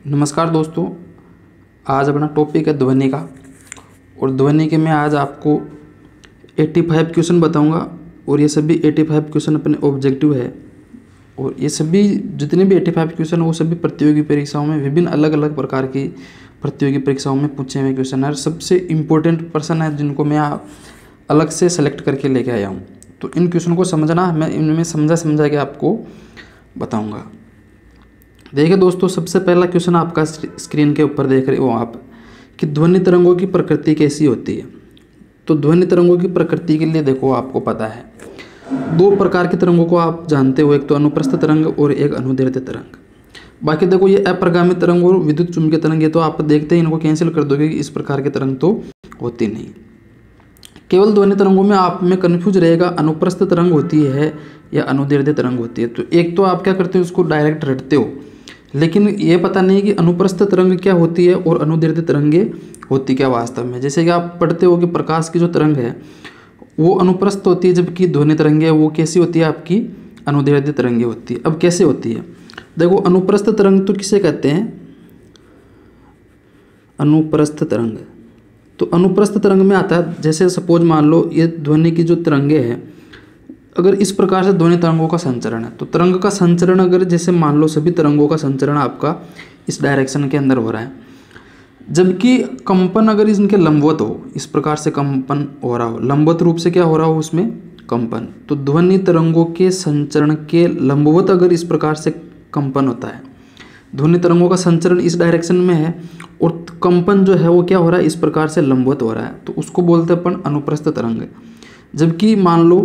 नमस्कार दोस्तों, आज अपना टॉपिक है ध्वनि का। और ध्वनि के मैं आज आपको 85 क्वेश्चन बताऊंगा और ये सभी 85 क्वेश्चन अपने ऑब्जेक्टिव है। और ये सभी जितने भी 85 क्वेश्चन वो सभी प्रतियोगी परीक्षाओं में विभिन्न अलग अलग प्रकार की प्रतियोगी परीक्षाओं में पूछे हुए क्वेश्चन है। सबसे इम्पोर्टेंट पर्सन है जिनको मैं अलग से सेलेक्ट करके लेके आया हूँ। तो इन क्वेश्चन को समझना, मैं इनमें समझा के आपको बताऊँगा। देखिए दोस्तों, सबसे पहला क्वेश्चन आपका स्क्रीन के ऊपर देख रहे हो आप कि ध्वनि तरंगों की प्रकृति कैसी होती है। तो ध्वनि तरंगों की प्रकृति के लिए देखो, आपको पता है दो प्रकार की तरंगों को आप जानते हो, एक तो अनुप्रस्थ तरंग और एक अनुदैर्ध्य तरंग। बाकी देखो ये अप्रगामी तरंग और विद्युत चुम्बकीय तरंग, ये तो आप देखते हैं, इनको कैंसिल कर दोगे कि इस प्रकार की तरंग तो होती नहीं। केवल ध्वनि तरंगों में आप में कन्फ्यूज रहेगा अनुप्रस्थ तरंग होती है या अनुदैर्ध्य तरंग होती है। तो एक तो आप क्या करते हो, उसको डायरेक्ट रटते हो, लेकिन ये पता नहीं कि अनुप्रस्थ तरंग क्या होती है और अनुदैर्ध्य तरंगे होती क्या वास्तव में। जैसे कि आप पढ़ते हो कि प्रकाश की जो तरंग है वो अनुप्रस्थ होती है, जबकि ध्वनि तरंगे वो कैसी होती है, आपकी अनुदैर्ध्य तरंगे होती है। अब कैसे होती है, देखो अनुप्रस्थ तरंग तो किसे कहते हैं, अनुप्रस्थ तरंग। तो अनुप्रस्थ तरंग में आता है, जैसे सपोज मान लो ये ध्वनि की जो तरंगे हैं, अगर इस प्रकार से ध्वनि तरंगों का संचरण है, तो तरंग का संचरण अगर जैसे मान लो सभी तरंगों का संचरण आपका इस डायरेक्शन के अंदर हो रहा है, जबकि कंपन अगर इनके लंबवत हो, इस प्रकार से कंपन हो रहा हो, लंबवत रूप से क्या हो रहा हो उसमें कंपन, तो ध्वनि तरंगों के संचरण के लंबवत अगर इस प्रकार से कंपन होता है, ध्वनि तरंगों का संचरण इस डायरेक्शन में है और कंपन जो है वो क्या हो रहा है, इस प्रकार से लंबवत हो रहा है, तो उसको बोलते हैं अपन अनुप्रस्थ तरंग। जबकि मान लो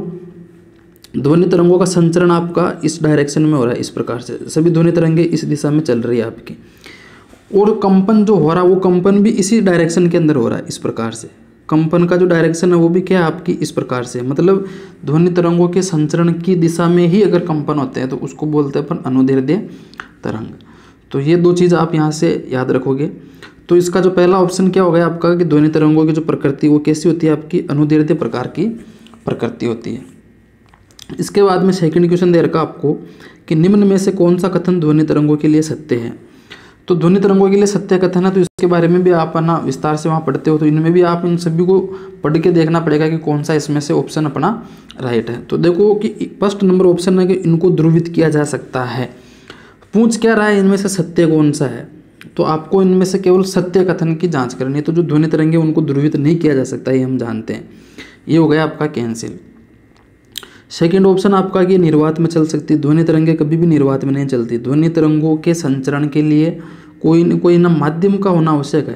ध्वनि तरंगों का संचरण आपका इस डायरेक्शन में हो रहा है, इस प्रकार से सभी ध्वनि तरंगे इस दिशा में चल रही है आपकी, और कंपन जो हो रहा है वो कंपन भी इसी डायरेक्शन के अंदर हो रहा है, इस प्रकार से कंपन का जो डायरेक्शन है वो भी क्या है आपकी इस प्रकार से, मतलब ध्वनि तरंगों के संचरण की दिशा में ही अगर कंपन होते हैं तो उसको बोलते हैं अपन अनुदैर्ध्य तरंग। तो ये दो चीज़ आप यहाँ से याद रखोगे। तो इसका जो पहला ऑप्शन क्या हो गया आपका कि ध्वनि तरंगों की जो प्रकृति वो कैसी होती है, आपकी अनुदैर्ध्य प्रकार की प्रकृति होती है। इसके बाद में सेकंड क्वेश्चन दे रखा आपको कि निम्न में से कौन सा कथन ध्वनि तरंगों के लिए सत्य है। तो ध्वनि तरंगों के लिए सत्य कथन है, तो इसके बारे में भी आप ना विस्तार से वहाँ पढ़ते हो, तो इनमें भी आप इन सभी को पढ़ के देखना पड़ेगा कि कौन सा इसमें से ऑप्शन अपना राइट है। तो देखो कि फर्स्ट नंबर ऑप्शन है कि इनको ध्रुवित किया जा सकता है। पूछ क्या रहा है, इनमें से सत्य कौन सा है, तो आपको इनमें से केवल सत्य कथन की जाँच करनी है। तो जो ध्वनि तरंगे उनको ध्रुवित नहीं किया जा सकता, ये हम जानते हैं, ये हो गया आपका कैंसिल। सेकेंड ऑप्शन आपका कि निर्वात में चल सकती, ध्वनि तरंगे कभी भी निर्वात में नहीं चलती। ध्वनि तरंगों के संचरण के लिए कोई न कोई ना माध्यम का होना आवश्यक है,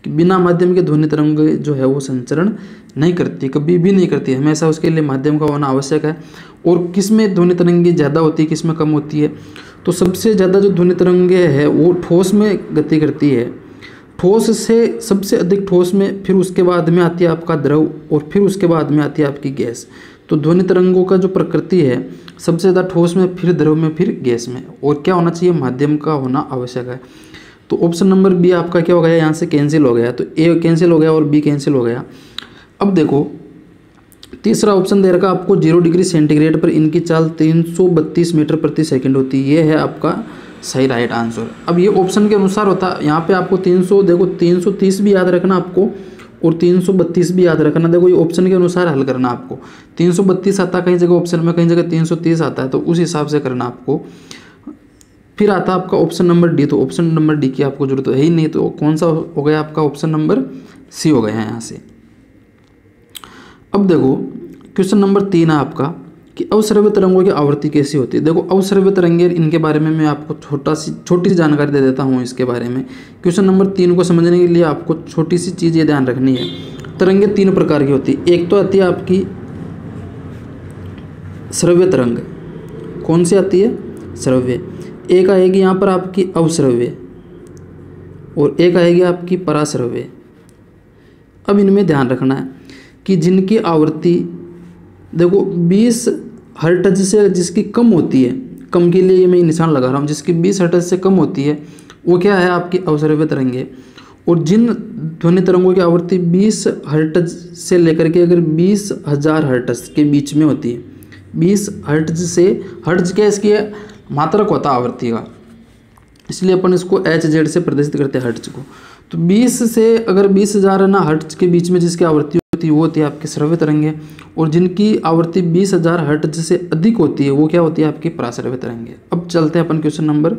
कि बिना माध्यम के ध्वनि तरंग जो है वो संचरण नहीं करती, कभी भी नहीं करती, हमेशा उसके लिए माध्यम का होना आवश्यक है। और किस में ध्वनि तरंगे ज़्यादा होती है, किस में कम होती है, तो सबसे ज़्यादा जो ध्वनि तरंगे है वो ठोस में गति करती है, ठोस से सबसे अधिक ठोस में, फिर उसके बाद में आती है आपका द्रव और फिर उसके बाद में आती है आपकी गैस। तो ध्वनि तरंगों का जो प्रकृति है सबसे ज़्यादा ठोस में, फिर द्रव में, फिर गैस में, और क्या होना चाहिए, माध्यम का होना आवश्यक है। तो ऑप्शन नंबर बी आपका क्या हो गया, यहाँ से कैंसिल हो गया, तो ए कैंसिल हो गया और बी कैंसिल हो गया। अब देखो तीसरा ऑप्शन दे रखा आपको 0 डिग्री सेंटीग्रेड पर इनकी चाल 332 मीटर प्रति सेकंड होती है, ये है आपका सही राइट आंसर। अब ये ऑप्शन के अनुसार होता है, यहाँ पे आपको 300 देखो 330 भी याद रखना आपको और 332 भी याद रखना। देखो ये ऑप्शन के अनुसार हल करना आपको, 332 आता है कहीं जगह ऑप्शन में, कहीं जगह 330 आता है, तो उस हिसाब से करना आपको। फिर आता है आपका ऑप्शन नंबर डी, तो ऑप्शन नंबर डी की आपको जरूरत है ही नहीं, तो कौन सा हो गया आपका ऑप्शन नंबर सी हो गया है यहाँ से। अब देखो क्वेश्चन नंबर 3 है आपका कि अवश्रव्य तरंगों की आवृत्ति कैसी होती है। देखो अवश्रव्य तरंगे, इनके बारे में मैं आपको छोटी सी जानकारी दे देता हूँ इसके बारे में। क्वेश्चन नंबर 3 को समझने के लिए आपको छोटी सी चीज़ ये ध्यान रखनी है, तरंगे 3 प्रकार की होती है। एक तो आती है आपकी श्रव्य तरंग, कौन सी आती है, श्रव्य। एक आएगी यहाँ पर आपकी अवश्रव्य और एक आएगी आपकी पराश्रव्य। अब इनमें ध्यान रखना है कि जिनकी आवृत्ति देखो 20 हर्ट्ज से जिसकी कम होती है, कम के लिए मैं निशान लगा रहा हूँ, जिसकी 20 हर्ट्ज से कम होती है वो क्या है, आपकी अवश्रव्य तरंगे। और जिन ध्वनि तरंगों की आवृत्ति 20 हर्ट्ज से लेकर के अगर 20,000 हर्ट्ज के बीच में होती है, 20 हर्ट्ज से, हर्ट्ज क्या इसकी मात्रक होता है आवृत्ति का, इसलिए अपन इसको HZ से प्रदर्शित करते हैं हर्ट्ज को। तो 20 से अगर 20,000 ना हर्ट्ज के बीच में जिसकी आवृत्ति होती है वो होती है आपकी श्रव्य तरंगे, और जिनकी आवृत्ति 20,000 हर्ट्ज से अधिक होती है वो क्या होती है आपकी पराश्रव्य तरंगे। अब चलते हैं अपन क्वेश्चन नंबर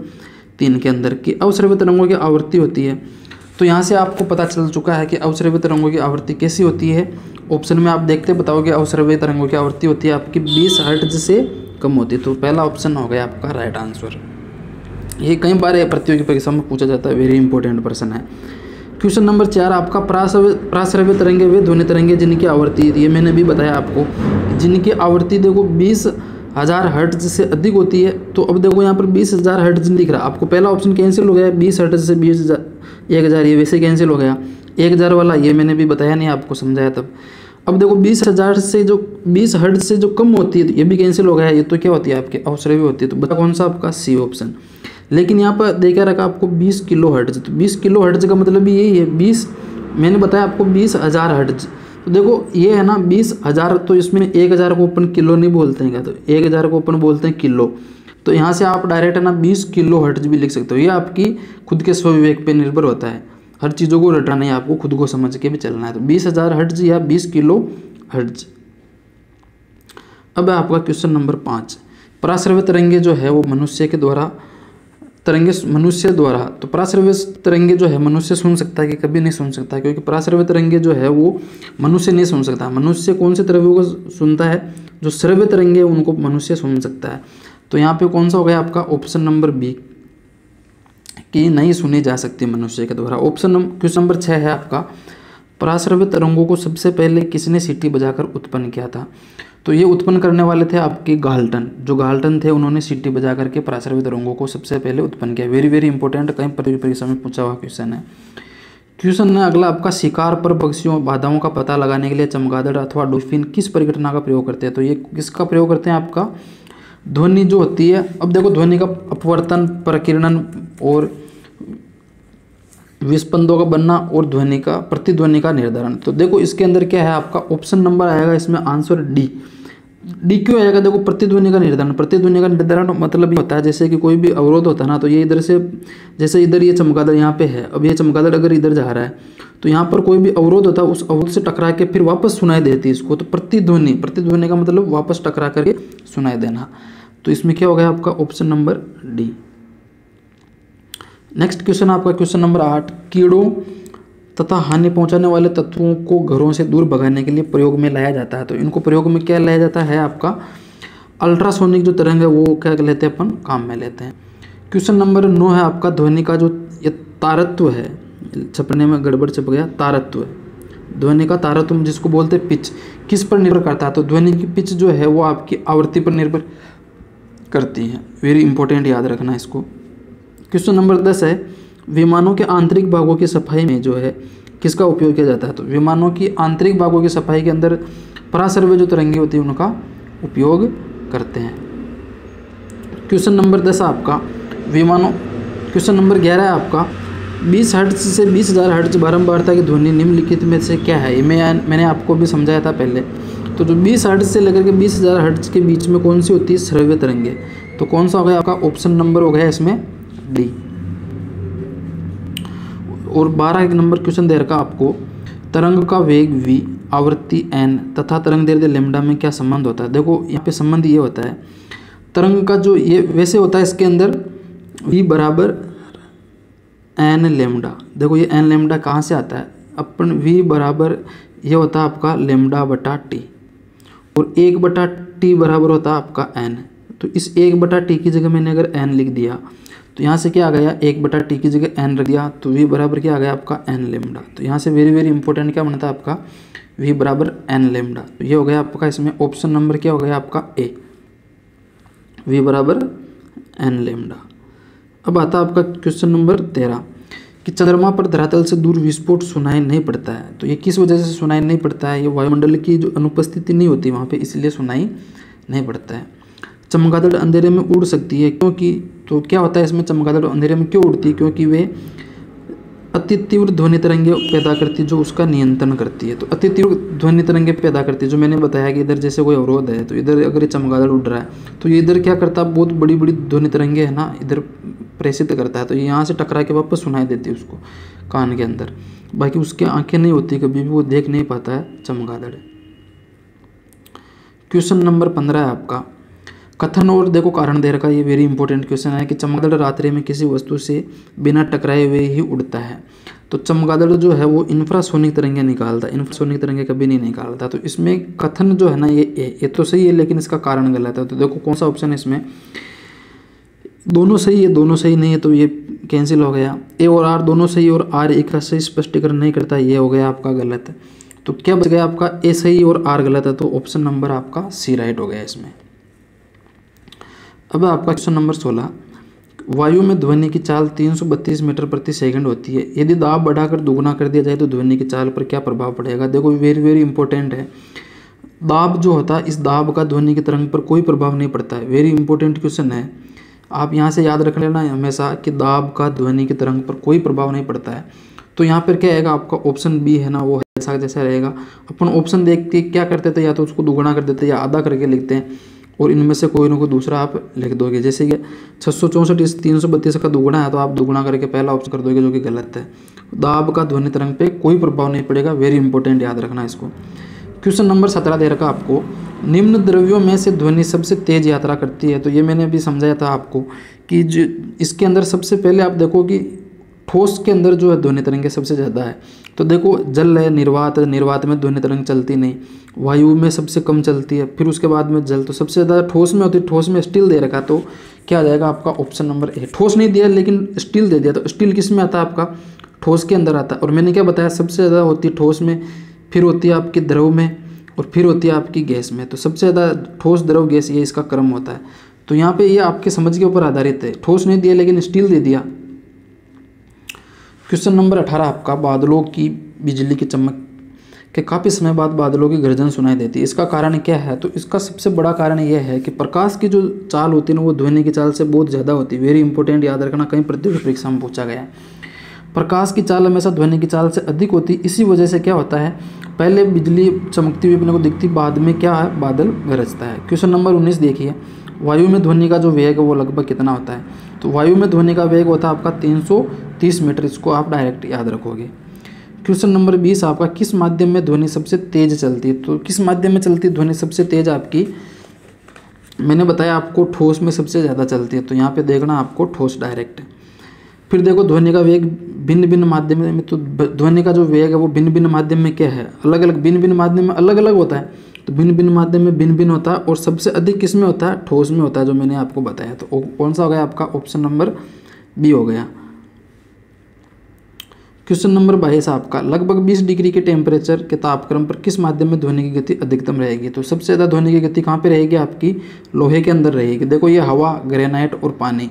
3 के अंदर कि अवश्रव्य तरंगों की आवृत्ति होती है। तो यहाँ से आपको पता चल चुका है कि अवश्रव्य तरंगों की आवृत्ति कैसी होती है। ऑप्शन में आप देखते बताओगे अवश्रव्य तरंगों की आवृत्ति होती है आपकी 20 हर्ट्ज से कम होती है। तो पहला ऑप्शन हो गया आपका राइट आंसर। ये कई बार प्रतियोगी परीक्षा में पूछा जाता है, वेरी इंपॉर्टेंट प्रश्न है। क्वेश्चन नंबर 4 आपका पराश्रव्य तरंगे वे ध्वनि तरंगे जिनकी आवृत्ति, ये मैंने भी बताया आपको, जिनकी आवृत्ति देखो 20,000 हर्ट्ज से अधिक होती है। तो अब देखो यहाँ पर 20,000 हर्ट्ज दिख रहा है आपको, पहला ऑप्शन कैंसिल हो गया, 20 हर्ट्ज से 1,000 ये वैसे कैंसिल हो गया, 1,000 वाला ये मैंने भी बताया नहीं आपको, समझाया तब। अब देखो 20,000 से जो 20 हर्ट्ज से जो कम होती है तो ये भी कैंसिल हो गया, ये तो क्या होती है आपकी अवश्रव्य होती है। तो बता कौन सा आपका सी ऑप्शन। लेकिन यहाँ पर देखा रखा आपको 20 किलो हर्ट्ज, तो 20 किलो हर्ट्ज का मतलब भी यही है 20, मैंने बताया आपको 20,000 हर्ट्ज। तो देखो ये है ना 20,000, तो इसमें 1,000 को अपन किलो नहीं बोलते हैं क्या, तो 1,000 को अपन बोलते हैं किलो। तो यहाँ से आप डायरेक्ट है ना 20 किलो हर्ट्ज भी लिख सकते हो। ये आपकी खुद के स्वविवेक पे निर्भर होता है, हर चीज़ों को रटना नहीं, आपको खुद को समझ के भी चलना है। तो 20,000 हर्ट्ज या 20 किलो हर्ट्ज। अब है आपका क्वेश्चन नंबर 5, पराश्रव्य तरंगे जो है वो मनुष्य के द्वारा मनुष्य द्वारा, तो पराश्रव्य तरंगे जो है मनुष्य सुन सकता है कि कभी नहीं सुन सकता, क्योंकि पराश्रव्य तरंगे जो है वो मनुष्य नहीं सुन सकता। मनुष्य कौन से तरंगों को सुनता है, जो श्रव्य तरंगे उनको मनुष्य सुन सकता है। तो यहाँ पे कौन सा हो गया आपका ऑप्शन नंबर बी कि नहीं सुनी जा सकती मनुष्य के द्वारा। क्वेश्चन नंबर 6 है आपका, पराश्रव्य तरंगों को सबसे पहले किसने सीटी बजाकर उत्पन्न किया था। तो ये उत्पन्न करने वाले थे आपके गाल्टन, जो गाल्टन थे उन्होंने सीटी बजा करके पराश्रव्य तरंगों को सबसे पहले उत्पन्न किया। वेरी वेरी इंपॉर्टेंट, कहीं प्रतियोगी परीक्षा में पूछा हुआ क्वेश्चन है। क्वेश्चन है अगला आपका, शिकार पर पक्षियों बाधाओं का पता लगाने के लिए चमगादड़ अथवा डॉल्फिन किस परिघटना का प्रयोग करते हैं। तो ये किसका प्रयोग करते हैं आपका, ध्वनि जो होती है। अब देखो ध्वनि का अपवर्तन, प्रकीर्णन और विस्पंदों का बनना और ध्वनि का प्रतिध्वनि का निर्धारण। तो देखो इसके अंदर क्या है आपका ऑप्शन नंबर आएगा इसमें आंसर डी। डी क्यों आएगा, देखो प्रतिध्वनि का निर्धारण। प्रतिध्वनि का निर्धारण मतलब ये होता है जैसे कि कोई भी अवरोध होता है ना, तो ये इधर से, जैसे इधर ये चमगादड़ यहाँ पे है, अब ये चमगादड़ अगर इधर जा रहा है तो यहाँ पर कोई भी अवरोध होता है, उस अवरोध से टकरा के फिर वापस सुनाई देती है इसको। तो प्रतिध्वनि का मतलब वापस टकरा करके सुनाई देना। तो इसमें क्या हो गया आपका option number D. Next question आपका क्वेश्चन नंबर 8, कीड़ों तथा हानि पहुंचाने वाले तत्वों को घरों से दूर भगाने के लिए प्रयोग में लाया जाता है। तो इनको प्रयोग में क्या लाया जाता है आपका, अल्ट्रासोनिक जो तरंग है वो क्या लेते हैं अपन काम में लेते हैं। क्वेश्चन नंबर 9 है आपका, ध्वनि का जो ये तारत्व है, छपने में गड़बड़ छप गया, तारत्व, ध्वनि का तारत्व जिसको बोलते हैं पिच, किस पर निर्भर करता है। तो ध्वनि की पिच जो है वो आपकी आवृत्ति पर निर्भर करती है। वेरी इंपॉर्टेंट, याद रखना इसको। क्वेश्चन नंबर 10 है, विमानों के आंतरिक भागों की सफाई में जो है किसका उपयोग किया जाता है। तो विमानों की आंतरिक भागों की सफाई के अंदर पराश्रव्य जो तरंगे होती है उनका उपयोग करते हैं। क्वेश्चन नंबर 10 आपका विमानों। क्वेश्चन नंबर 11 है आपका, 20 हर्ट्ज से 20,000 हर्ट्ज बारंबारता की ध्वनि निम्नलिखित में से क्या है। मैंने आपको भी समझाया था पहले। तो जो 20 हर्ट्ज से लेकर के 20,000 हर्ट्ज के बीच में कौन सी होती है, श्रव्य तरंगे। तो कौन सा हो गया आपका ऑप्शन नंबर हो गया इसमें डी। और 12 नंबर क्वेश्चन दे रखा आपको, तरंग का वेग v, आवृत्ति n तथा तरंग दैर्ध्य लैम्डा में क्या संबंध होता है। देखो यहाँ पे संबंध ये होता है, तरंग का जो ये वैसे होता है इसके अंदर v बराबर n लैम्डा। देखो ये n लैम्डा कहाँ से आता है, अपन v बराबर ये होता है आपका लैम्डा बटा t, और 1/t बराबर होता है आपका n। तो इस 1/t की जगह मैंने अगर n लिख दिया तो यहाँ से क्या आ गया, 1/t की जगह n रख दिया, तो v बराबर क्या आ गया आपका n लैम्डा। तो यहाँ से वेरी वेरी इंपॉर्टेंट क्या बनता है आपका v बराबर n लैम्डा। तो ये हो गया आपका इसमें ऑप्शन नंबर क्या हो गया आपका ए, v बराबर n लैम्डा। अब आता है आपका क्वेश्चन नंबर 13 कि चंद्रमा पर धरातल से दूर विस्फोट सुनाई नहीं पड़ता है। तो ये किस वजह से सुनाई नहीं पड़ता है, ये वायुमंडल की जो अनुपस्थिति नहीं होती वहाँ पे, इसलिए सुनाई नहीं पड़ता है। चमगादड़ अंधेरे में उड़ सकती है क्योंकि, तो क्या होता है इसमें, चमगादड़ अंधेरे में क्यों उड़ती है, क्योंकि वे अति तीव्र ध्वनि तरंगे पैदा करती है जो उसका नियंत्रण करती है। तो अति तीव्र ध्वनि तरंगे पैदा करती है, जो मैंने बताया कि इधर जैसे कोई अवरोध है तो इधर अगर ये चमगादड़ उड़ रहा है तो ये इधर क्या करता है, बहुत बड़ी बड़ी ध्वनि तरंगे है ना इधर प्रेषित करता है, तो ये यहाँ से टकरा के वापस सुनाई देती है उसको कान के अंदर। बाकी उसके आंखें नहीं होती, कभी भी वो देख नहीं पाता है चमगादड़। क्वेश्चन नंबर 15 है आपका, कथन और देखो कारण दे रखा। ये वेरी इंपॉर्टेंट क्वेश्चन है कि चमगादड़ रात्रि में किसी वस्तु से बिना टकराए हुए ही उड़ता है। तो चमगादड़ जो है वो इंफ्रासोनिक तरंगे निकालता है, इंफ्रासोनिक तरंगे कभी नहीं निकालता। तो इसमें कथन जो है ना ये तो सही है, लेकिन इसका कारण गलत है। तो देखो कौन सा ऑप्शन है इसमें, दोनों सही है, दोनों सही नहीं है, तो ये कैंसिल हो गया। ए और आर दोनों सही और आर एक का सही स्पष्टीकरण नहीं करता, ये हो गया आपका गलत। तो क्या बच गया आपका, ए सही और आर गलत है, तो ऑप्शन नंबर आपका सी राइट हो गया इसमें। अब आपका क्वेश्चन नंबर 16, वायु में ध्वनि की चाल 332 मीटर प्रति सेकंड होती है, यदि दाब बढ़ाकर दुगुना कर दिया जाए तो ध्वनि की चाल पर क्या प्रभाव पड़ेगा। देखो वेरी वेरी इंपॉर्टेंट है, दाब जो होता है इस दाब का ध्वनि की तरंग पर कोई प्रभाव नहीं पड़ता है। वेरी इंपॉर्टेंट क्वेश्चन है, आप यहाँ से याद रख लेना हमेशा कि दाब का ध्वनि की तरंग पर कोई प्रभाव नहीं पड़ता है। तो यहाँ पर क्या आएगा आपका, ऑप्शन बी है ना, वो ऐसा जैसा रहेगा। अपन ऑप्शन देख के क्या करते थे, या तो उसको दुगुना कर देते या आधा करके लिखते हैं, और इनमें से कोई ना कोई दूसरा आप लिख दोगे। जैसे कि 664 इस 332 का दुगुना है, तो आप दुगुना करके पहला ऑप्शन कर दोगे, जो कि गलत है। दाब का ध्वनि तरंग पे कोई प्रभाव नहीं पड़ेगा, वेरी इंपॉर्टेंट, याद रखना इसको। क्वेश्चन नंबर 17 दे रखा आपको, निम्न द्रव्यों में से ध्वनि सबसे तेज यात्रा करती है। तो ये मैंने अभी समझाया था आपको कि जो इसके अंदर सबसे पहले आप देखो कि ठोस के अंदर जो है ध्वनि तरंगें सबसे ज़्यादा है। तो देखो जल है, निर्वात है, निर्वात में ध्वनि तरंग चलती नहीं, वायु में सबसे कम चलती है, फिर उसके बाद में जल, तो सबसे ज़्यादा ठोस में होती है। ठोस में स्टील दे रखा, तो क्या आ जाएगा आपका ऑप्शन नंबर ए। ठोस नहीं दिया लेकिन स्टील दे दिया, तो स्टील किस में आता है आपका, ठोस के अंदर आता है। और मैंने क्या बताया, सबसे ज़्यादा होती है ठोस में, फिर होती है आपकी द्रव में, और फिर होती है आपकी गैस में। तो सबसे ज़्यादा ठोस द्रव गैस ये इसका क्रम होता है। तो यहाँ पे ये आपके समझ के ऊपर आधारित है, ठोस नहीं दिया लेकिन स्टील दे दिया। क्वेश्चन नंबर 18 आपका, बादलों की बिजली की चमक के काफ़ी समय बाद बादलों की गर्जन सुनाई देती है, इसका कारण क्या है। तो इसका सबसे बड़ा कारण यह है कि प्रकाश की जो चाल होती है ना, वो ध्वनि की चाल से बहुत ज़्यादा होती है। वेरी इंपॉर्टेंट, याद रखना, कहीं प्रतियोगी परीक्षा में पूछा गया है। प्रकाश की चाल हमेशा ध्वनि की चाल से अधिक होती है। इसी वजह से क्या होता है, पहले बिजली चमकती हुई अपने को दिखती, बाद में क्या है, बादल गरजता है। क्वेश्चन नंबर 19 देखिए, वायु में ध्वनि का जो वेग है वो लगभग कितना होता है। तो वायु में ध्वनि का वेग होता है आपका 330 मीटर, इसको आप डायरेक्ट याद रखोगे। क्वेश्चन नंबर 20 आपका, किस माध्यम में ध्वनि सबसे तेज चलती है। तो किस माध्यम में चलती है ध्वनि सबसे तेज आपकी, मैंने बताया आपको ठोस में सबसे ज़्यादा चलती है, तो यहाँ पे देखना आपको ठोस डायरेक्ट। फिर देखो ध्वनि का वेग भिन्न भिन्न माध्यम में, तो ध्वनि का जो वेग है वो भिन्न भिन्न माध्यम में क्या है, अलग अलग, भिन्न भिन्न माध्यम में अलग अलग होता है। तो भिन्न भिन्न माध्यम में भिन्न भिन्न होता है, और सबसे अधिक किस में होता है, ठोस में होता है, जो मैंने आपको बताया। तो कौन सा हो गया आपका, ऑप्शन नंबर बी हो गया। क्वेश्चन नंबर 22 आपका, लगभग 20 डिग्री के टेम्परेचर के तापक्रम पर किस माध्यम में ध्वनि की गति अधिकतम रहेगी। तो सबसे ज़्यादा ध्वनि की गति कहाँ पे रहेगी आपकी, लोहे के अंदर रहेगी। देखो ये हवा, ग्रेनाइट और पानी,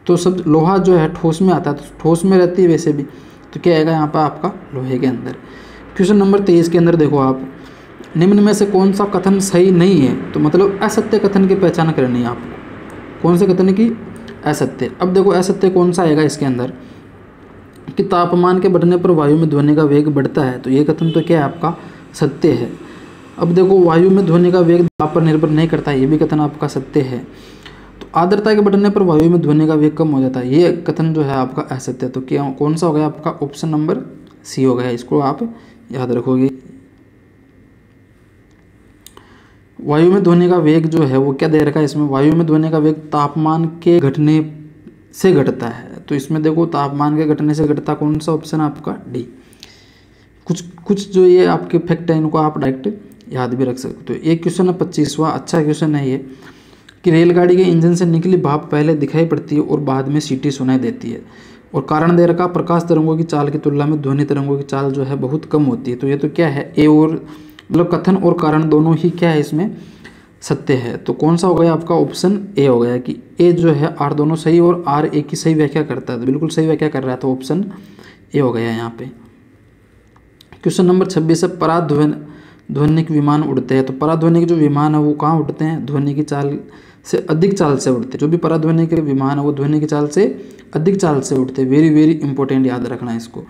तो सब लोहा जो है ठोस में आता है, तो ठोस में रहती है वैसे भी, तो क्या आएगा यहाँ पर आपका, लोहे के अंदर। क्वेश्चन नंबर 23 के अंदर देखो आप, निम्न में से कौन सा कथन सही नहीं है। तो मतलब असत्य कथन की पहचान करनी है आपको, कौन से कथन की, असत्य। अब देखो असत्य कौन सा आएगा इसके अंदर, कि तापमान के बढ़ने पर वायु में ध्वनि का वेग बढ़ता है। तो ये कथन तो क्या है आपका, सत्य है। अब देखो वायु में ध्वनि का वेग दाब पर निर्भर नहीं करता है, ये भी कथन आपका सत्य है। तो आर्द्रता के बढ़ने पर वायु में ध्वनि का वेग कम हो जाता है, ये कथन जो है आपका असत्य। तो क्या कौन सा हो गया आपका, ऑप्शन नंबर सी हो गया, इसको आप याद रखोगे। वायु में ध्वनि का वेग जो है वो क्या दे रखा है इसमें, वायु में ध्वनि का वेग तापमान के घटने से घटता है। तो इसमें देखो तापमान के घटने से घटता, कौन सा ऑप्शन आपका, डी। कुछ जो ये आपके फैक्ट है इनको आप डायरेक्ट याद भी रख सकते हो। तो एक क्वेश्चन है 25वां, अच्छा क्वेश्चन है ये, कि रेलगाड़ी के इंजन से निकली भाप पहले दिखाई पड़ती है और बाद में सीटी सुनाई देती है, और कारण दे रखा, प्रकाश तरंगों की चाल की तुलना में ध्वनि तरंगों की चाल जो है बहुत कम होती है। तो ये तो क्या है, ए और मतलब कथन और कारण दोनों ही क्या है इसमें, सत्य है। तो कौन सा हो गया आपका, ऑप्शन ए हो गया, कि ए जो है आर दोनों सही और आर ए की सही व्याख्या करता है। तो बिल्कुल सही व्याख्या कर रहा है, तो ऑप्शन ए हो गया यहाँ पे। क्वेश्चन नंबर 26 है, पराध्वनिक विमान उड़ते हैं। तो पराध्वनिक जो विमान है वो कहाँ उड़ते हैं, ध्वनि की चाल से अधिक चाल से उड़ते हैं। जो भी पराध्वनिक विमान है वो ध्वनि की चाल से अधिक चाल से उड़ते हैं। वेरी वेरी इंपॉर्टेंट, याद रखना है इसको।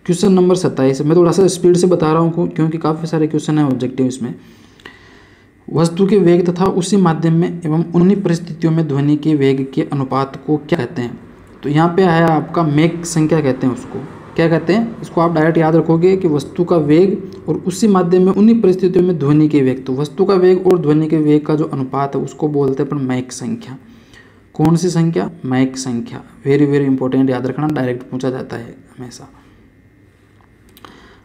क्वेश्चन नंबर 27, मैं थोड़ा सा स्पीड से बता रहा हूँ क्योंकि काफ़ी सारे क्वेश्चन है ऑब्जेक्टिव इसमें। वस्तु के वेग तथा उसी माध्यम में एवं उन्हीं परिस्थितियों में ध्वनि के वेग के अनुपात को क्या कहते हैं। तो यहाँ पे है आपका मैक संख्या कहते हैं उसको। क्या कहते हैं इसको? आप डायरेक्ट याद रखोगे कि वस्तु का वेग और उसी माध्यम में उन्हीं परिस्थितियों में ध्वनि के वेग। तो वस्तु का वेग और ध्वनि के वेग का जो अनुपात है उसको बोलते हैं अपन मैक संख्या। कौन सी संख्या? मैक संख्या। वेरी वेरी इंपॉर्टेंट, याद रखना, डायरेक्ट पूछा जाता है हमेशा।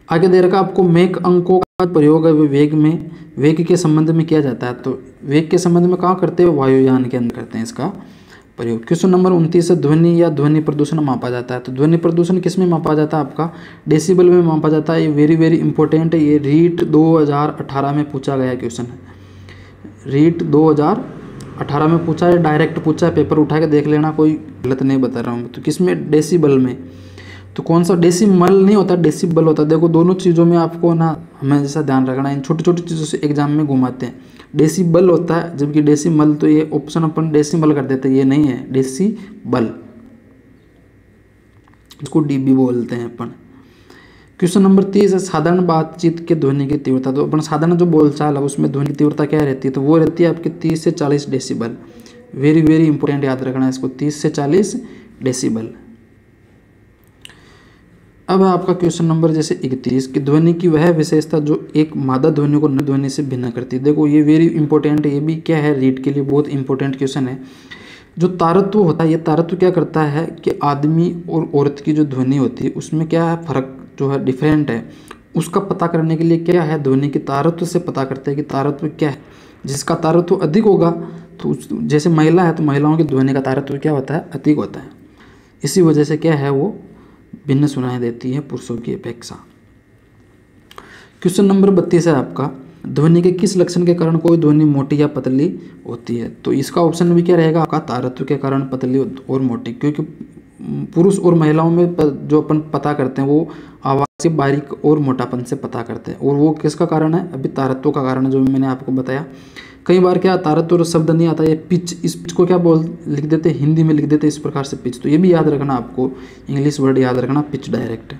आगे दे रखा आपको मैक अंकों का प्रयोग है वेग के संबंध में किया जाता है। तो वेग के संबंध में कहाँ करते हैं? वायुयान के अंदर करते हैं इसका प्रयोग। क्वेश्चन नंबर 29 है, ध्वनि या ध्वनि प्रदूषण मापा जाता है। तो ध्वनि प्रदूषण किस में मापा जाता है? आपका डेसिबल में मापा जाता है। ये वेरी वेरी इंपॉर्टेंट है, ये रीट 2018 में पूछा गया क्वेश्चन है। रीट 2018 में पूछा है, डायरेक्ट पूछा है, पेपर उठा के देख लेना, कोई गलत नहीं बता रहा हूँ। तो किस में? डेसिबल में। तो कौन सा? डेसिमल नहीं होता, डेसिबल होता है। देखो दोनों चीज़ों में आपको ना हमेशा ध्यान रखना, इन छोटी छोटी चीज़ों से एग्जाम में घुमाते हैं। डेसिबल होता है जबकि डेसिमल, तो ये ऑप्शन अपन डेसिमल कर देते हैं, ये नहीं है, डेसिबल, इसको डीबी बोलते हैं अपन। क्वेश्चन नंबर 30 है, साधारण बातचीत के ध्वनि की तीव्रता। तो अपन साधारण जो बोलचाल है उसमें ध्वनि की तीव्रता क्या रहती है? तो वो रहती है आपकी 30 से 40 डेसिबल। वेरी वेरी इंपॉर्टेंट, याद रखना इसको, 30 से 40 डेसिबल। अब है आपका क्वेश्चन नंबर जैसे 31 की ध्वनि की वह विशेषता जो एक मादा ध्वनि को अन्य ध्वनि से भिन्न करती है। देखो ये वेरी इंपॉर्टेंट है, ये भी क्या है, रीड के लिए बहुत इंपॉर्टेंट क्वेश्चन है। जो तारत्व होता है, ये तारत्व क्या करता है कि आदमी और औरत की जो ध्वनि होती है उसमें क्या है, फर्क जो है डिफरेंट है, उसका पता करने के लिए क्या है, ध्वनि के तारत्व से पता करते हैं कि तारत्व क्या है। जिसका तारत्व अधिक होगा तो जैसे महिला है तो महिलाओं की ध्वनि का तारत्व क्या होता है, अधिक होता है। इसी वजह से क्या है, वो भिन्न सुनाई देती है पुरुषों की अपेक्षा। क्वेश्चन नंबर 32 है आपका, ध्वनि के किस लक्षण के कारण कोई ध्वनि मोटी या पतली होती है। तो इसका ऑप्शन भी क्या रहेगा आपका, तारत्व के कारण पतली और मोटी। क्योंकि पुरुष और महिलाओं में जो अपन पता करते हैं वो आवाज़ के बारीक और मोटापन से पता करते हैं, और वो किसका कारण है, अभी तारत्व का कारण है, जो मैंने आपको बताया। कई बार क्या तारत्व शब्द नहीं आता, ये पिच, इस पिच को क्या लिख देते, हिंदी में लिख देते इस प्रकार से पिच। तो ये भी याद रखना आपको, इंग्लिश वर्ड याद रखना, पिच डायरेक्ट।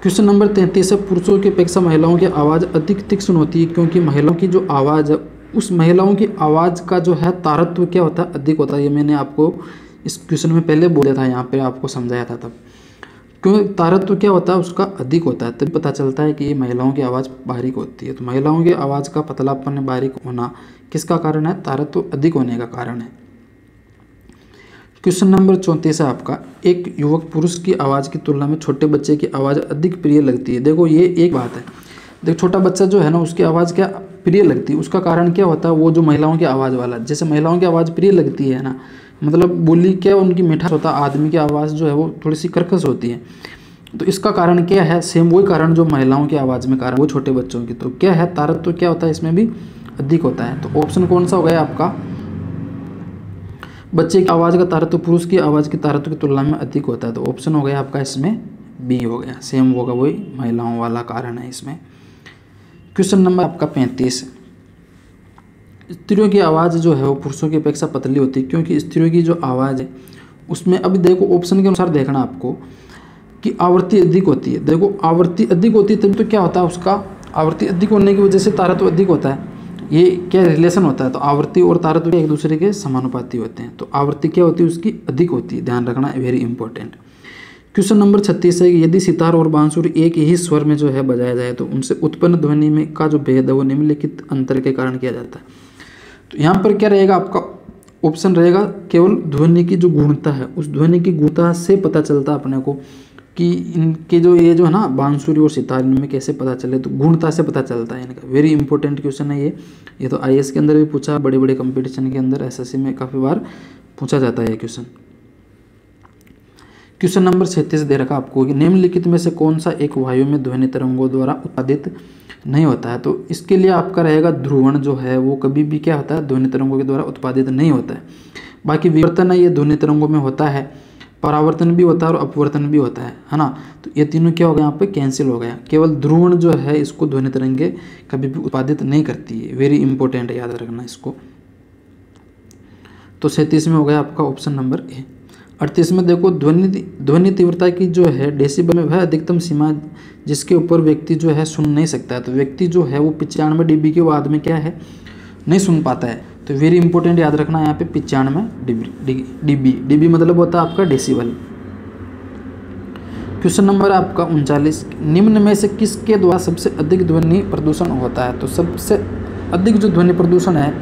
क्वेश्चन नंबर 33 है, पुरुषों की अपेक्षा महिलाओं की आवाज़ अधिक तीक्ष्ण होती है क्योंकि महिलाओं की जो आवाज़ है उस महिलाओं की आवाज़ का जो है तारत्व क्या होता है, अधिक होता है। ये मैंने आपको इस क्वेश्चन में पहले बोला था, यहाँ पे आपको समझाया था तब। क्यों तारत्व क्या होता है, उसका अधिक होता है, तभी पता चलता है कि ये महिलाओं की आवाज़ बारीक होती है। तो महिलाओं की आवाज़ का पतलापन बारीक होना किसका कारण है, तारत्व अधिक होने का कारण है। क्वेश्चन नंबर 34 है आपका, एक युवक पुरुष की आवाज़ की तुलना में छोटे बच्चे की आवाज़ अधिक प्रिय लगती है। देखो ये एक बात है, देखो छोटा बच्चा जो है ना उसकी आवाज़ क्या प्रिय लगती है, उसका कारण क्या होता है, वो जो महिलाओं की आवाज़ वाला, जैसे महिलाओं की आवाज़ प्रिय लगती है ना, मतलब बोली क्या उनकी मिठास होता है, आदमी की आवाज़ जो है वो थोड़ी सी कर्कश होती है। तो इसका कारण क्या है, सेम वही कारण जो महिलाओं की आवाज़ में कारण वो छोटे बच्चों की। तो क्या है, तारत्व क्या होता है, इसमें भी अधिक होता है। तो ऑप्शन कौन सा हो गया आपका, बच्चे की आवाज़ का तारत्व पुरुष की आवाज़ की तारत्व की तुलना में अधिक होता है। तो ऑप्शन हो गया आपका इसमें बी हो गया, सेम होगा वही महिलाओं वाला कारण है इसमें। क्वेश्चन नंबर आपका 35, स्त्रियों की आवाज़ जो है वो पुरुषों की अपेक्षा पतली होती है क्योंकि स्त्रियों की जो आवाज़ है उसमें, अभी देखो ऑप्शन के अनुसार देखना आपको कि आवृत्ति अधिक होती है। देखो आवृत्ति अधिक होती है तभी तो क्या होता है, उसका आवृत्ति अधिक होने की वजह से तारत्व अधिक होता है। ये क्या रिलेशन होता है, तो आवृत्ति और तारत्व एक दूसरे के समानुपाती होते हैं। तो आवृत्ति क्या होती है, उसकी अधिक होती है, ध्यान रखना, वेरी इंपॉर्टेंट। क्वेश्चन नंबर 36 है कि यदि सितार और बांसुरी एक ही स्वर में जो है बजाया जाए तो उनसे उत्पन्न ध्वनि में का जो भेद है वो निम्नलिखित अंतर के कारण किया जाता है। तो यहाँ पर क्या रहेगा आपका, ऑप्शन रहेगा केवल ध्वनि की जो गुणता है, उस ध्वनि की गुणता से पता चलता है अपने को कि इनके जो ये जो है ना बांसुरी और सितार, इनमें कैसे पता चले, तो गुणता से पता चलता है इनका। वेरी इंपॉर्टेंट क्वेश्चन है ये तो आईएएस के अंदर भी पूछा, बड़े बड़े कंपटीशन के अंदर, एसएससी में काफ़ी बार पूछा जाता है ये क्वेश्चन। क्वेश्चन नंबर 36 दे रखा आपको कि निम्नलिखित में से कौन सा एक वायु में ध्वनि तरंगों द्वारा उत्पादित नहीं होता है। तो इसके लिए आपका रहेगा ध्रुवण जो है वो कभी भी क्या होता है, ध्वनि तरंगों के द्वारा उत्पादित नहीं होता है। बाकी विवर्तन है ये ध्वनि तरंगों में होता है, परावर्तन भी होता है और अपवर्तन भी होता है ना। तो ये तीनों क्या हो गया, यहाँ पे कैंसिल हो गया। केवल ध्रुवण जो है इसको ध्वनि तरंगे कभी भी उत्पादित नहीं करती है, वेरी इंपॉर्टेंट है, याद रखना इसको। तो 37 में हो गया आपका ऑप्शन नंबर ए। 38 में देखो, ध्वनि तीव्रता की जो है डेसिबल में वह अधिकतम सीमा जिसके ऊपर व्यक्ति जो है सुन नहीं सकता है। तो व्यक्ति जो है वो 95 dB के बाद में क्या है, नहीं सुन पाता है। तो वेरी इंपॉर्टेंट याद रखना यहाँ पे 95 डीबी। डीबी मतलब होता है आपका डेसिबल। क्वेश्चन नंबर आपका 39, निम्न में से किसके द्वारा सबसे अधिक ध्वनि प्रदूषण होता है? तो सबसे अधिक जो ध्वनि प्रदूषण है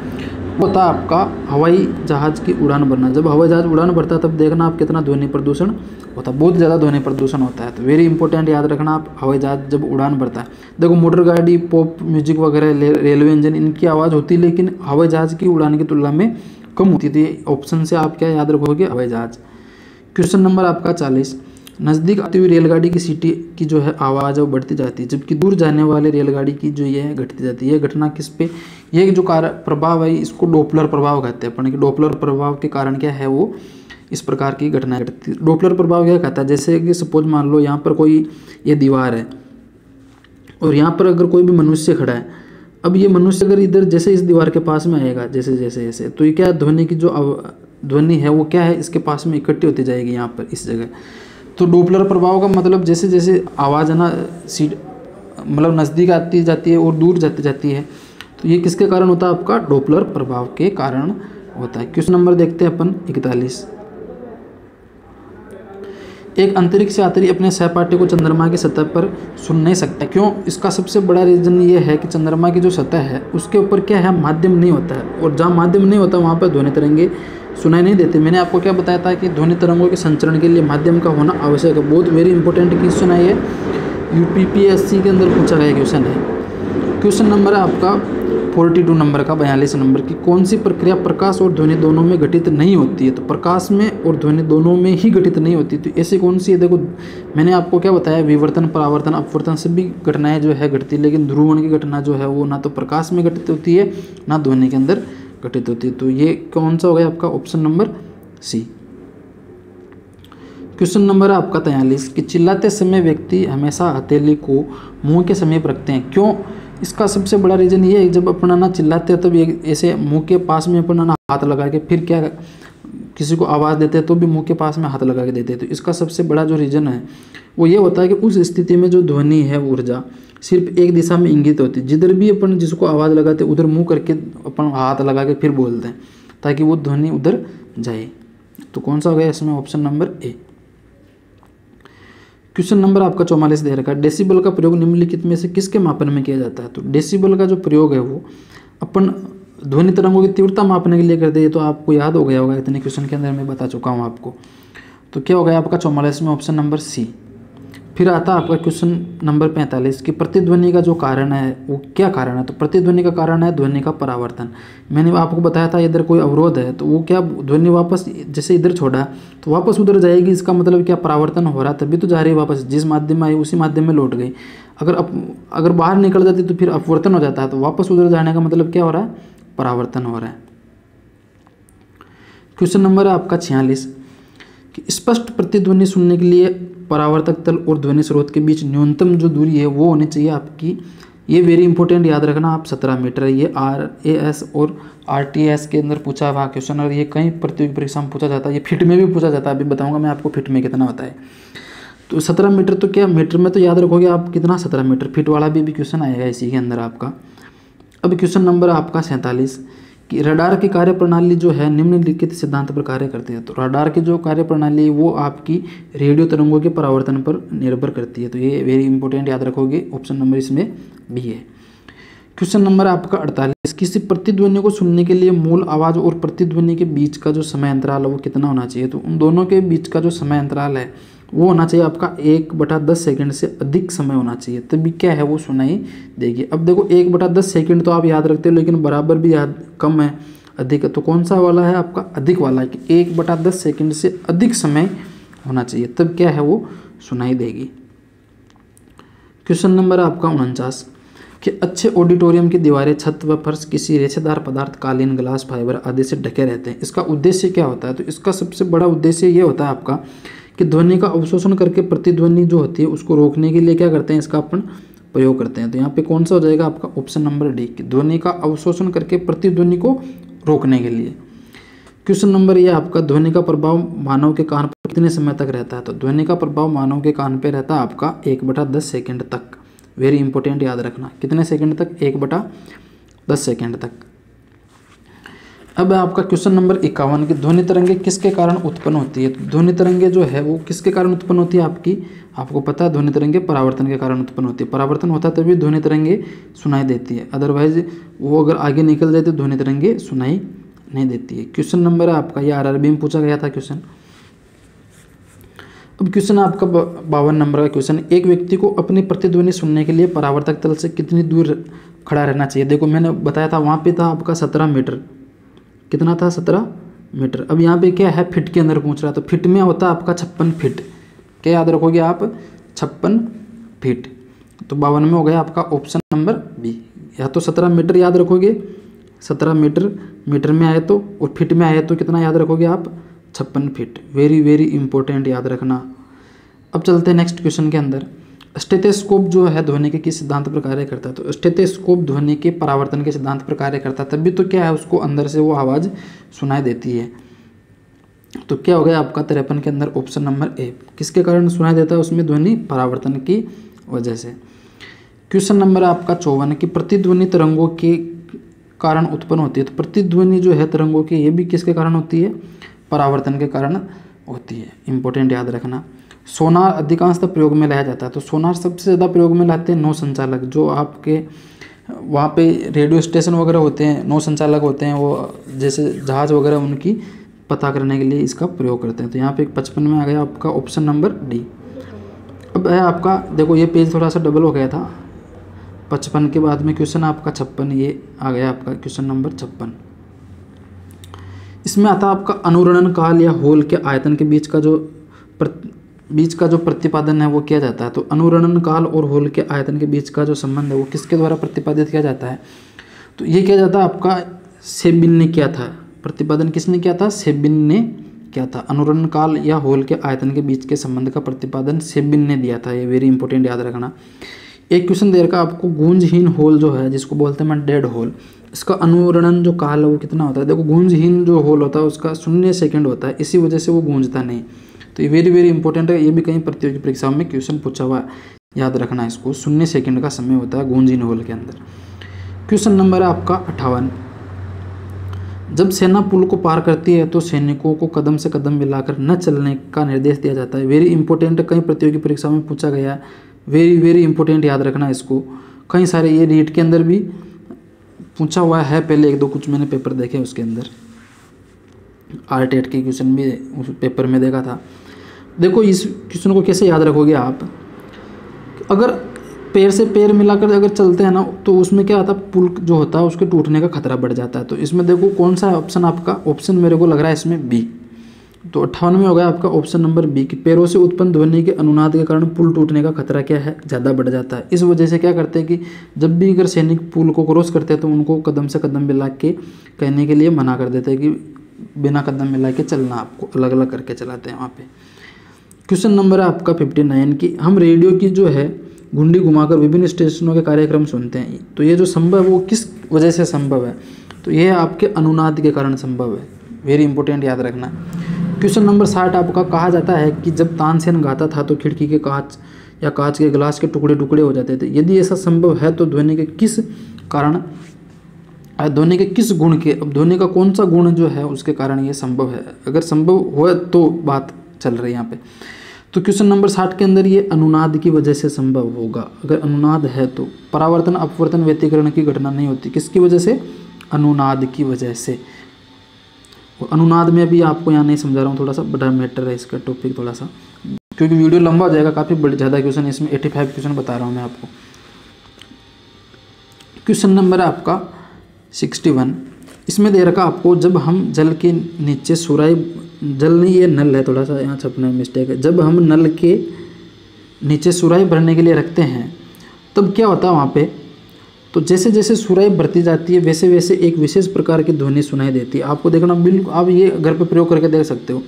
वो होता है आपका हवाई जहाज की उड़ान भरना। जब हवाई जहाज उड़ान भरता है तब देखना आप कितना ध्वनि प्रदूषण होता है, बहुत ज़्यादा ध्वनि प्रदूषण होता है। तो वेरी इंपॉर्टेंट याद रखना आप, हवाई जहाज जब उड़ान भरता है। देखो मोटर गाड़ी, पॉप म्यूजिक वगैरह, रेलवे इंजन, इनकी आवाज़ होती है लेकिन हवाई जहाज की उड़ान की तुलना में कम होती थी। ऑप्शन से आप क्या याद रखोगे? हवाई जहाज। क्वेश्चन नंबर आपका 40, नज़दीक आती हुई रेलगाड़ी की सीटी की जो है आवाज़ वो बढ़ती जाती है, जबकि दूर जाने वाले रेलगाड़ी की जो ये है घटती जाती है। यह घटना किस पे, ये जो प्रभाव है इसको डॉपलर प्रभाव कहते हैं अपन। कि डॉपलर प्रभाव के कारण क्या है वो इस प्रकार की घटनाएं घटती है। डॉपलर प्रभाव क्या कहता है, जैसे कि सपोज मान लो यहाँ पर कोई ये दीवार है और यहाँ पर अगर कोई भी मनुष्य खड़ा है, अब ये मनुष्य अगर इधर जैसे इस दीवार के पास में आएगा जैसे जैसे जैसे, तो ये क्या ध्वनि की जो ध्वनि है वो क्या है इसके पास में इकट्ठी होती जाएगी यहाँ पर इस जगह। तो डॉपलर प्रभाव का मतलब जैसे जैसे आवाज़ है ना सीट मतलब नज़दीक आती जाती है और दूर जाती जाती है, तो ये किसके कारण होता है? आपका डॉपलर प्रभाव के कारण होता है। क्वेश्चन नंबर देखते हैं अपन 41, एक अंतरिक्ष यात्री अपने सहपाठी को चंद्रमा की सतह पर सुन नहीं सकता, क्यों? इसका सबसे बड़ा रीजन ये है कि चंद्रमा की जो सतह है उसके ऊपर क्या है, माध्यम नहीं होता है, और जहाँ माध्यम नहीं होता वहाँ पर ध्वनि तरंगे सुनाई नहीं देते। मैंने आपको क्या बताया था कि ध्वनि तरंगों के संचरण के लिए माध्यम का होना आवश्यक है। बहुत वेरी इंपॉर्टेंट क्वेश्चन है ये, यूपीपीएससी के अंदर पूछा गया क्वेश्चन है। क्वेश्चन नंबर है आपका 42 नंबर का 42 नंबर की, कौन सी प्रक्रिया प्रकाश और ध्वनि दोनों में घटित नहीं होती है? तो प्रकाश में और ध्वनि दोनों में ही घटित नहीं होती, तो ऐसी कौन सी है? देखो मैंने आपको क्या बताया, विवर्तन, परावर्तन, अपवर्तन से भी घटनाएं जो है घटती है, लेकिन ध्रुवण की घटना जो है वो ना तो प्रकाश में घटित होती है ना ध्वनि के अंदर घटित होती है। तो ये कौन सा हो गया आपका? Option number C. Question number है आपका 43 कि चिल्लाते समय व्यक्ति हमेशा हथेली को मुंह के समीप रखते हैं, क्यों? इसका सबसे बड़ा रीजन ये है, जब अपन ना चिल्लाते हैं तब ऐसे मुंह के पास में अपन ना हाथ लगा के फिर क्या किसी को आवाज़ देते हैं तो भी मुंह के पास में हाथ लगा के देते हैं। तो इसका सबसे बड़ा जो रीजन है वो ये होता है कि उस स्थिति में जो ध्वनि है ऊर्जा सिर्फ एक दिशा में इंगित होती है। जिधर भी अपन जिसको आवाज़ लगाते हैं उधर मुंह करके अपन हाथ लगा के फिर बोलते हैं ताकि वो ध्वनि उधर जाए। तो कौन सा हो गया इसमें? Option number A. Question number आपका 44 दे रखा है, डेसिबल का प्रयोग निम्नलिखित में से किसके मापन में किया जाता है? तो डेसिबल का जो प्रयोग है वो अपन ध्वनि तरंगों की तीव्रता मापने के लिए करते हैं। तो आपको याद हो गया होगा, इतने क्वेश्चन के अंदर मैं बता चुका हूँ आपको। तो क्या हो गया आपका 44 में? Option number C. फिर आता है आपका क्वेश्चन नंबर 45 कि प्रतिध्वनि का जो कारण है वो क्या कारण है? तो प्रतिध्वनि का कारण है ध्वनि का परावर्तन। मैंने आपको बताया था इधर कोई अवरोध है तो वो क्या ध्वनि वापस जैसे इधर छोड़ा तो वापस उधर जाएगी, इसका मतलब क्या परावर्तन हो रहा है, तभी तो जा रही है वापस, जिस माध्यम में आई उसी माध्यम में लौट गई। अगर बाहर निकल जाती तो फिर अपवर्तन हो जाता है, तो वापस उधर जाने का मतलब क्या हो रहा है? परावर्तन हो रहा है। क्वेश्चन नंबर है आपका 46 कि स्पष्ट प्रतिध्वनि सुनने के लिए परावर्तक तल और ध्वनि स्रोत के बीच न्यूनतम जो दूरी है वो होनी चाहिए आपकी, ये वेरी इंपॉर्टेंट याद रखना आप, 17 मीटर है। ये RAS और RTS के अंदर पूछा हुआ क्वेश्चन, और ये कई प्रतियोगी परीक्षा में पूछा जाता है, ये फिट में भी पूछा जाता है। अभी बताऊंगा मैं आपको फिट में कितना होता है। तो 17 मीटर तो क्या मीटर में तो याद रखोगे आप कितना, 17 मीटर। फिट वाला भी क्वेश्चन आएगा इसी के अंदर आपका। अब क्वेश्चन नंबर आपका 47 कि रडार की कार्यप्रणाली जो है निम्नलिखित सिद्धांत पर कार्य करती है। तो रडार की जो कार्यप्रणाली है वो आपकी रेडियो तरंगों के परावर्तन पर निर्भर करती है। तो ये वेरी इंपॉर्टेंट याद रखोगे, ऑप्शन नंबर इसमें बी है। क्वेश्चन नंबर आपका 48 किसी प्रतिध्वनि को सुनने के लिए मूल आवाज़ और प्रतिध्वनि के बीच का जो समय अंतराल है वो कितना होना चाहिए? तो उन दोनों के बीच का जो समय अंतराल है वो होना चाहिए आपका 1/10 सेकंड से अधिक समय होना चाहिए, तभी क्या है वो सुनाई देगी। अब देखो 1/10 सेकंड तो आप याद रखते हो, लेकिन बराबर भी याद कम है अधिक, तो कौन सा वाला है आपका? अधिक वाला है कि 1/10 सेकंड से अधिक समय होना चाहिए, तब क्या है वो सुनाई देगी। क्वेश्चन नंबर आपका 49 कि अच्छे ऑडिटोरियम की दीवारें, छत व फर्श किसी रेशेदार पदार्थ, कालीन, ग्लास, फाइबर आदि से ढके रहते हैं। इसका उद्देश्य क्या होता है? तो इसका सबसे बड़ा उद्देश्य ये होता है आपका कि ध्वनि का अवशोषण करके प्रतिध्वनि जो होती है उसको रोकने के लिए क्या करते हैं, इसका अपन प्रयोग करते हैं। तो यहाँ पे कौन सा हो जाएगा आपका? ऑप्शन नंबर डी कि ध्वनि का अवशोषण करके प्रतिध्वनि को रोकने के लिए। क्वेश्चन नंबर ये आपका ध्वनि का प्रभाव मानव के कान पर कितने समय तक रहता है? तो ध्वनि का प्रभाव मानव के कान पर रहता है आपका 1/10 सेकेंड तक। वेरी इंपॉर्टेंट याद रखना, कितने सेकंड तक? 1/10 सेकंड तक। अब है आपका क्वेश्चन नंबर 51 की ध्वनि तरंगे किसके कारण उत्पन्न होती है। तो ध्वनि तरंगे जो है वो किसके कारण उत्पन्न होती है आपको पता है, ध्वनि तरंगे परावर्तन के कारण उत्पन्न होती है। परावर्तन होता है तभी ध्वनि तरंगे सुनाई देती है, अदरवाइज वो अगर आगे निकल जाए तो ध्वनि तरंगे सुनाई नहीं देती है। क्वेश्चन नंबर है आपका, ये आरआरबी में पूछा गया था क्वेश्चन। अब क्वेश्चन है आपका 52 नंबर का क्वेश्चन, एक व्यक्ति को अपनी प्रतिध्वनि सुनने के लिए परावर्तक तल से कितनी दूर खड़ा रहना चाहिए। देखो मैंने बताया था वहाँ पे था आपका 17 मीटर, कितना था 17 मीटर। अब यहाँ पे क्या है, फिट के अंदर पूछ रहा है, तो फिट में होता है आपका 56 फीट। क्या याद रखोगे आप, 56 फीट। तो 52 में हो गया आपका ऑप्शन नंबर बी, या तो 17 मीटर याद रखोगे, 17 मीटर में आए तो, और फिट में आए तो कितना याद रखोगे आप, 56 फीट। वेरी वेरी इंपॉर्टेंट याद रखना। अब चलते हैं नेक्स्ट क्वेश्चन के अंदर। स्टेथोस्कोप जो है ध्वनि के किस सिद्धांत पर कार्य करता है। तो स्टेथोस्कोप ध्वनि के परावर्तन के सिद्धांत पर कार्य करता है, तभी तो क्या है उसको अंदर से वो आवाज़ सुनाई देती है। तो क्या हो गया आपका 53 के अंदर ऑप्शन नंबर ए, किसके कारण सुनाई देता है उसमें, ध्वनि परावर्तन की वजह से। क्वेश्चन नंबर आपका 54 की प्रतिध्वनि तरंगों के कारण उत्पन्न होती है। तो प्रतिध्वनि जो है तरंगों की, ये भी किसके कारण होती है, परावर्तन के कारण होती है। इंपॉर्टेंट याद रखना। सोनार अधिकांशतः प्रयोग में लाया जाता है। तो सोनार सबसे ज़्यादा प्रयोग में लाते हैं नौ संचालक, जो आपके वहाँ पे रेडियो स्टेशन वगैरह होते हैं, नौ संचालक होते हैं, वो जैसे जहाज़ वगैरह उनकी पता करने के लिए इसका प्रयोग करते हैं। तो यहाँ पे 55 में आ गया आपका ऑप्शन नंबर डी। अब है आपका, देखो ये पेज थोड़ा सा डबल हो गया था, 55 के बाद में क्वेश्चन आपका 56, ये आ गया आपका क्वेश्चन नंबर 56। इसमें आता है आपका अनुरणन काल या होल के आयतन के बीच का जो प्रतिपादन है वो किया जाता है। तो अनुरणन काल और होल के आयतन के बीच का जो संबंध है वो किसके द्वारा प्रतिपादित किया जाता है। तो ये किया जाता है आपका सेबिन ने किया था। प्रतिपादन किसने किया था, सेबिन ने किया था। अनुरणन काल या होल के आयतन के बीच के संबंध का प्रतिपादन सेबिन ने दिया था। ये वेरी इंपॉर्टेंट याद रखना। एक क्वेश्चन दे रखा आपको, गूंजहीन होल जो है जिसको बोलते हैं डेड होल, इसका अनुरणन जो काल है वो कितना होता है। देखो गूंजहीन जो होल होता है उसका 0 सेकंड होता है, इसी वजह से वो गूंजता नहीं। तो ये वेरी वेरी इंपॉर्टेंट है, ये भी कहीं प्रतियोगी परीक्षाओं में क्वेश्चन पूछा हुआ है, याद रखना इसको। 0 सेकंड का समय होता है गूंजहीन होल के अंदर। क्वेश्चन नंबर है आपका 58, जब सेना पुल को पार करती है तो सैनिकों को कदम से कदम मिलाकर न चलने का निर्देश दिया जाता है। वेरी इंपॉर्टेंट, कहीं प्रतियोगी परीक्षा में पूछा गया है, वेरी वेरी इंपॉर्टेंट याद रखना इसको। कई सारे ये रीट के अंदर भी पूछा हुआ है, पहले 1-2 कुछ मैंने पेपर देखे उसके अंदर, आरटेट के क्वेश्चन भी उस पेपर में देखा था। देखो इस क्वेश्चन को कैसे याद रखोगे आप, अगर पैर से पैर मिलाकर अगर चलते हैं ना तो उसमें क्या आता है, पुल जो होता है उसके टूटने का खतरा बढ़ जाता है। तो इसमें देखो कौन सा ऑप्शन आपका, ऑप्शन मेरे को लग रहा है इसमें बी। तो 58 में हो गया आपका ऑप्शन नंबर बी कि पैरों से उत्पन्न ध्वनि के अनुनाद के कारण पुल टूटने का खतरा क्या है, ज़्यादा बढ़ जाता है। इस वजह से क्या करते हैं कि जब भी अगर सैनिक पुल को क्रॉस करते हैं तो उनको कदम से कदम मिला के कहने के लिए मना कर देते हैं कि बिना कदम मिला के चलना, आपको अलग अलग करके चलाते हैं वहाँ पे। क्वेश्चन नंबर है आपका 59 की, हम रेडियो की जो है घुंडी घुमाकर विभिन्न स्टेशनों के कार्यक्रम सुनते हैं। तो ये जो संभव है वो किस वजह से संभव है, तो ये आपके अनुनाद के कारण संभव है। वेरी इंपॉर्टेंट याद रखना। क्वेश्चन नंबर 60 आपका, कहा जाता है कि जब तानसेन गाता था तो खिड़की के कांच या कांच के गिलास के टुकड़े टुकड़े हो जाते थे। यदि ऐसा संभव है तो ध्वनि के किस कारण, ध्वनि के किस गुण के, अब ध्वनि का कौन सा गुण जो है उसके कारण ये संभव है। अगर संभव हो तो बात चल रही है यहाँ पे। तो क्वेश्चन नंबर 60 के अंदर ये अनुनाद की वजह से संभव होगा। अगर अनुनाद है तो परावर्तन अपवर्तन व्यतिकरण की घटना नहीं होती, किसकी वजह से, अनुनाद की वजह से। और अनुनाद में भी आपको यहाँ नहीं समझा रहा हूँ, थोड़ा सा बड़ा मैटर है इसका टॉपिक थोड़ा सा, क्योंकि वीडियो लंबा हो जाएगा, काफ़ी ज़्यादा क्वेश्चन इसमें 85 क्वेश्चन बता रहा हूँ मैं आपको। क्वेश्चन नंबर है आपका 61, इसमें दे रखा आपको, जब हम जल के नीचे सुराही, जल नहीं ये नल है, थोड़ा सा यहाँ छपना मिस्टेक है, जब हम नल के नीचे सुराही भरने के लिए रखते हैं तब क्या होता है वहाँ पे, तो जैसे जैसे सुराही भरती जाती है वैसे वैसे एक विशेष प्रकार की ध्वनि सुनाई देती है। आपको देखना, बिल्कुल आप ये घर पे प्रयोग करके देख सकते हो।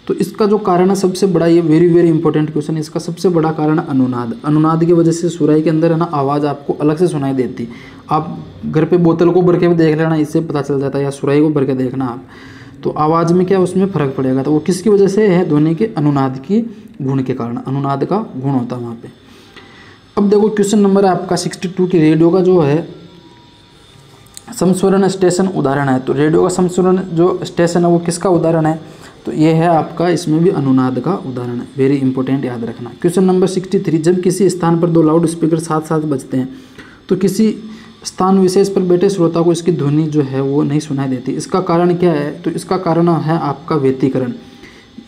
तो इसका जो कारण है सबसे बड़ा, ये वेरी वेरी इंपॉर्टेंट क्वेश्चन, इसका सबसे बड़ा कारण है अनुनाद। अनुनाद की वजह से सुराही के अंदर है ना आवाज़ आपको अलग से सुनाई देती। आप घर पे बोतल को भर के भी देख लेना, इससे पता चल जाता है, या सुराही को भर के देखना आप, तो आवाज़ में क्या उसमें फ़र्क पड़ेगा। तो वो किसकी वजह से है, ध्वनि के अनुनाद की गुण के कारण, अनुनाद का गुण होता है वहाँ पे। अब देखो क्वेश्चन नंबर है आपका 62 की, रेडियो का जो है समस्वरण स्टेशन उदाहरण है, तो रेडियो का समस्वरण जो स्टेशन है वो किसका उदाहरण है, तो ये है आपका, इसमें भी अनुनाद का उदाहरण है। वेरी इंपॉर्टेंट, याद रखना। क्वेश्चन नंबर 63, जब किसी स्थान पर दो लाउड स्पीकर साथ साथ बजते हैं तो किसी स्थान विशेष पर बैठे श्रोता को इसकी ध्वनि जो है वो नहीं सुनाई देती, इसका कारण क्या है, तो इसका कारण है आपका व्यतिकरण।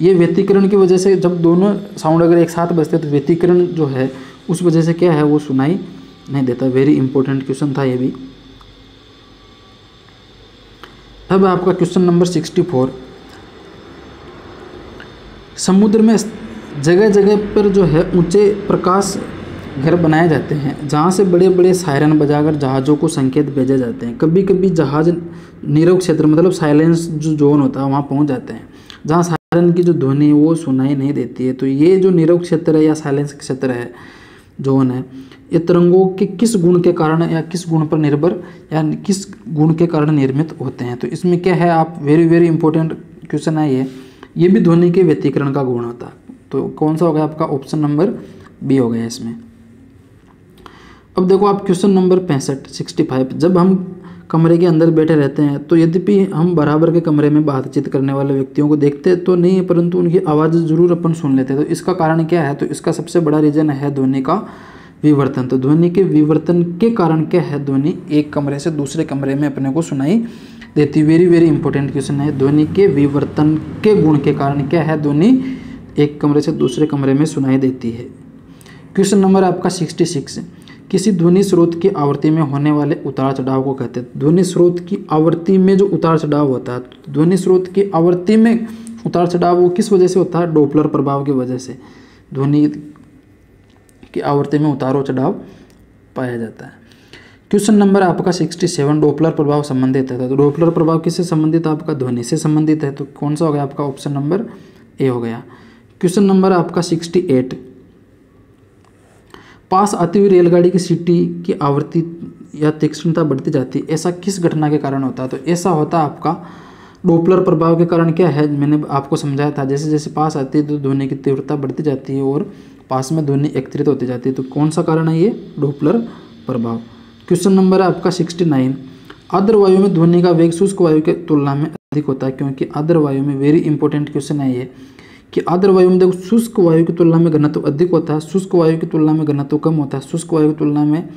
ये व्यतिकरण की वजह से जब दोनों साउंड अगर एक साथ बजते हैं तो व्यतिकरण जो है उस वजह से क्या है वो सुनाई नहीं देता। वेरी इंपॉर्टेंट क्वेश्चन था ये भी। अब आपका क्वेश्चन नंबर 64, समुद्र में जगह जगह पर जो है ऊंचे प्रकाश घर बनाए जाते हैं जहाँ से बड़े बड़े सायरन बजाकर जहाज़ों को संकेत भेजे जाते हैं। कभी कभी जहाज नीरव क्षेत्र मतलब साइलेंस जो जोन होता है वहाँ पहुँच जाते हैं जहाँ सायरन की जो ध्वनि है वो सुनाई नहीं देती है। तो ये जो नीरव क्षेत्र है या साइलेंस क्षेत्र है, जोन है, ये तरंगों के किस गुण के कारण या किस गुण पर निर्भर या किस गुण के कारण निर्मित होते हैं। तो इसमें क्या है, आप वेरी इंपॉर्टेंट क्वेश्चन है ये भी ध्वनि के व्यतिकरण का गुण होता है। तो कौन सा हो गया आपका, ऑप्शन नंबर बी हो गया इसमें। अब देखो आप क्वेश्चन नंबर 65, जब हम कमरे के अंदर बैठे रहते हैं तो यद्यपि हम बराबर के कमरे में बातचीत करने वाले व्यक्तियों को देखते तो नहीं है, परंतु उनकी आवाज़ जरूर अपन सुन लेते हैं। तो इसका कारण क्या है, तो इसका सबसे बड़ा रीजन है ध्वनि का विवर्तन। तो ध्वनि के विवर्तन के कारण क्या है, ध्वनि एक कमरे से दूसरे कमरे में अपने को सुनाई देती। वेरी इंपॉर्टेंट क्वेश्चन है। ध्वनि के विवर्तन के गुण के कारण क्या है, ध्वनि एक कमरे से दूसरे कमरे में सुनाई देती है। क्वेश्चन नंबर आपका 66, किसी ध्वनि स्रोत की आवृत्ति में होने वाले उतार चढ़ाव को कहते हैं। ध्वनि स्रोत की आवृत्ति में जो उतार चढ़ाव होता है, तो ध्वनि स्रोत की आवृत्ति में उतार चढ़ाव वो किस वजह से होता है, डोपलर प्रभाव की वजह से ध्वनि की आवृत्ति में उतार चढ़ाव पाया जाता है। क्वेश्चन नंबर आपका 67, डोपलर प्रभाव संबंधित है। तो डोपलर प्रभाव किससे संबंधित है, आपका ध्वनि से संबंधित है। तो कौन सा हो गया आपका, ऑप्शन नंबर ए हो गया। क्वेश्चन नंबर आपका 68, पास आती हुई रेलगाड़ी की सीटी की आवृत्ति या तीक्ष्णता बढ़ती जाती है, ऐसा किस घटना के कारण होता है। तो ऐसा होता है आपका डोपलर प्रभाव के कारण। क्या है, मैंने आपको समझाया था, जैसे जैसे पास आती है तो ध्वनि की तीव्रता बढ़ती जाती है और पास में ध्वनि एकत्रित होती जाती है। तो कौन सा कारण है, ये डोपलर प्रभाव। क्वेश्चन नंबर है आपका 69, आर्द्र वायु में ध्वनि का वेग शुष्क वायु के तुलना में अधिक होता है, क्योंकि आर्द्र वायु में, वेरी इंपॉर्टेंट क्वेश्चन है ये, कि आर्द्र वायु में देखो शुष्क वायु की तुलना में घनत्व अधिक होता है, शुष्क वायु की तुलना में घनत्व कम होता है, शुष्क वायु की तुलना में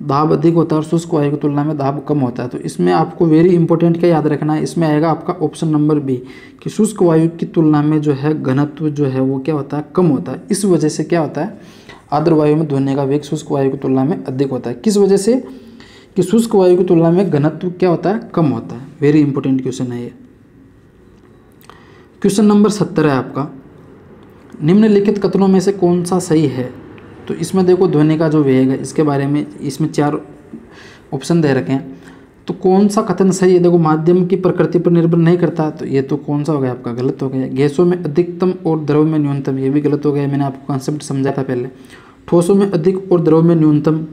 दाब अधिक होता है और शुष्क वायु की तुलना में दाब कम होता है। तो इसमें आपको वेरी इंपॉर्टेंट क्या याद रखना है, इसमें आएगा आपका ऑप्शन नंबर बी, कि शुष्क वायु की तुलना में जो है घनत्व जो है वो क्या होता है, कम होता है। इस वजह से क्या होता है, आर्द्र वायु में ध्वनि का वेग शुष्क वायु की तुलना में अधिक होता है। किस वजह से, कि शुष्क वायु की तुलना में घनत्व क्या होता है, कम होता है। वेरी इंपॉर्टेंट क्वेश्चन है ये। क्वेश्चन नंबर 70 है आपका, निम्नलिखित कथनों में से कौन सा सही है। तो इसमें देखो ध्वनि का जो वेग है इसके बारे में इसमें 4 ऑप्शन दे रखे हैं। तो कौन सा कथन सही है, देखो माध्यम की प्रकृति पर निर्भर नहीं करता, तो ये तो कौन सा हो गया आपका, गलत हो गया। गैसों में अधिकतम और द्रव में न्यूनतम, ये भी गलत हो गया, मैंने आपको कॉन्सेप्ट समझाया था पहले। ठोसों में अधिक और द्रव में न्यूनतम,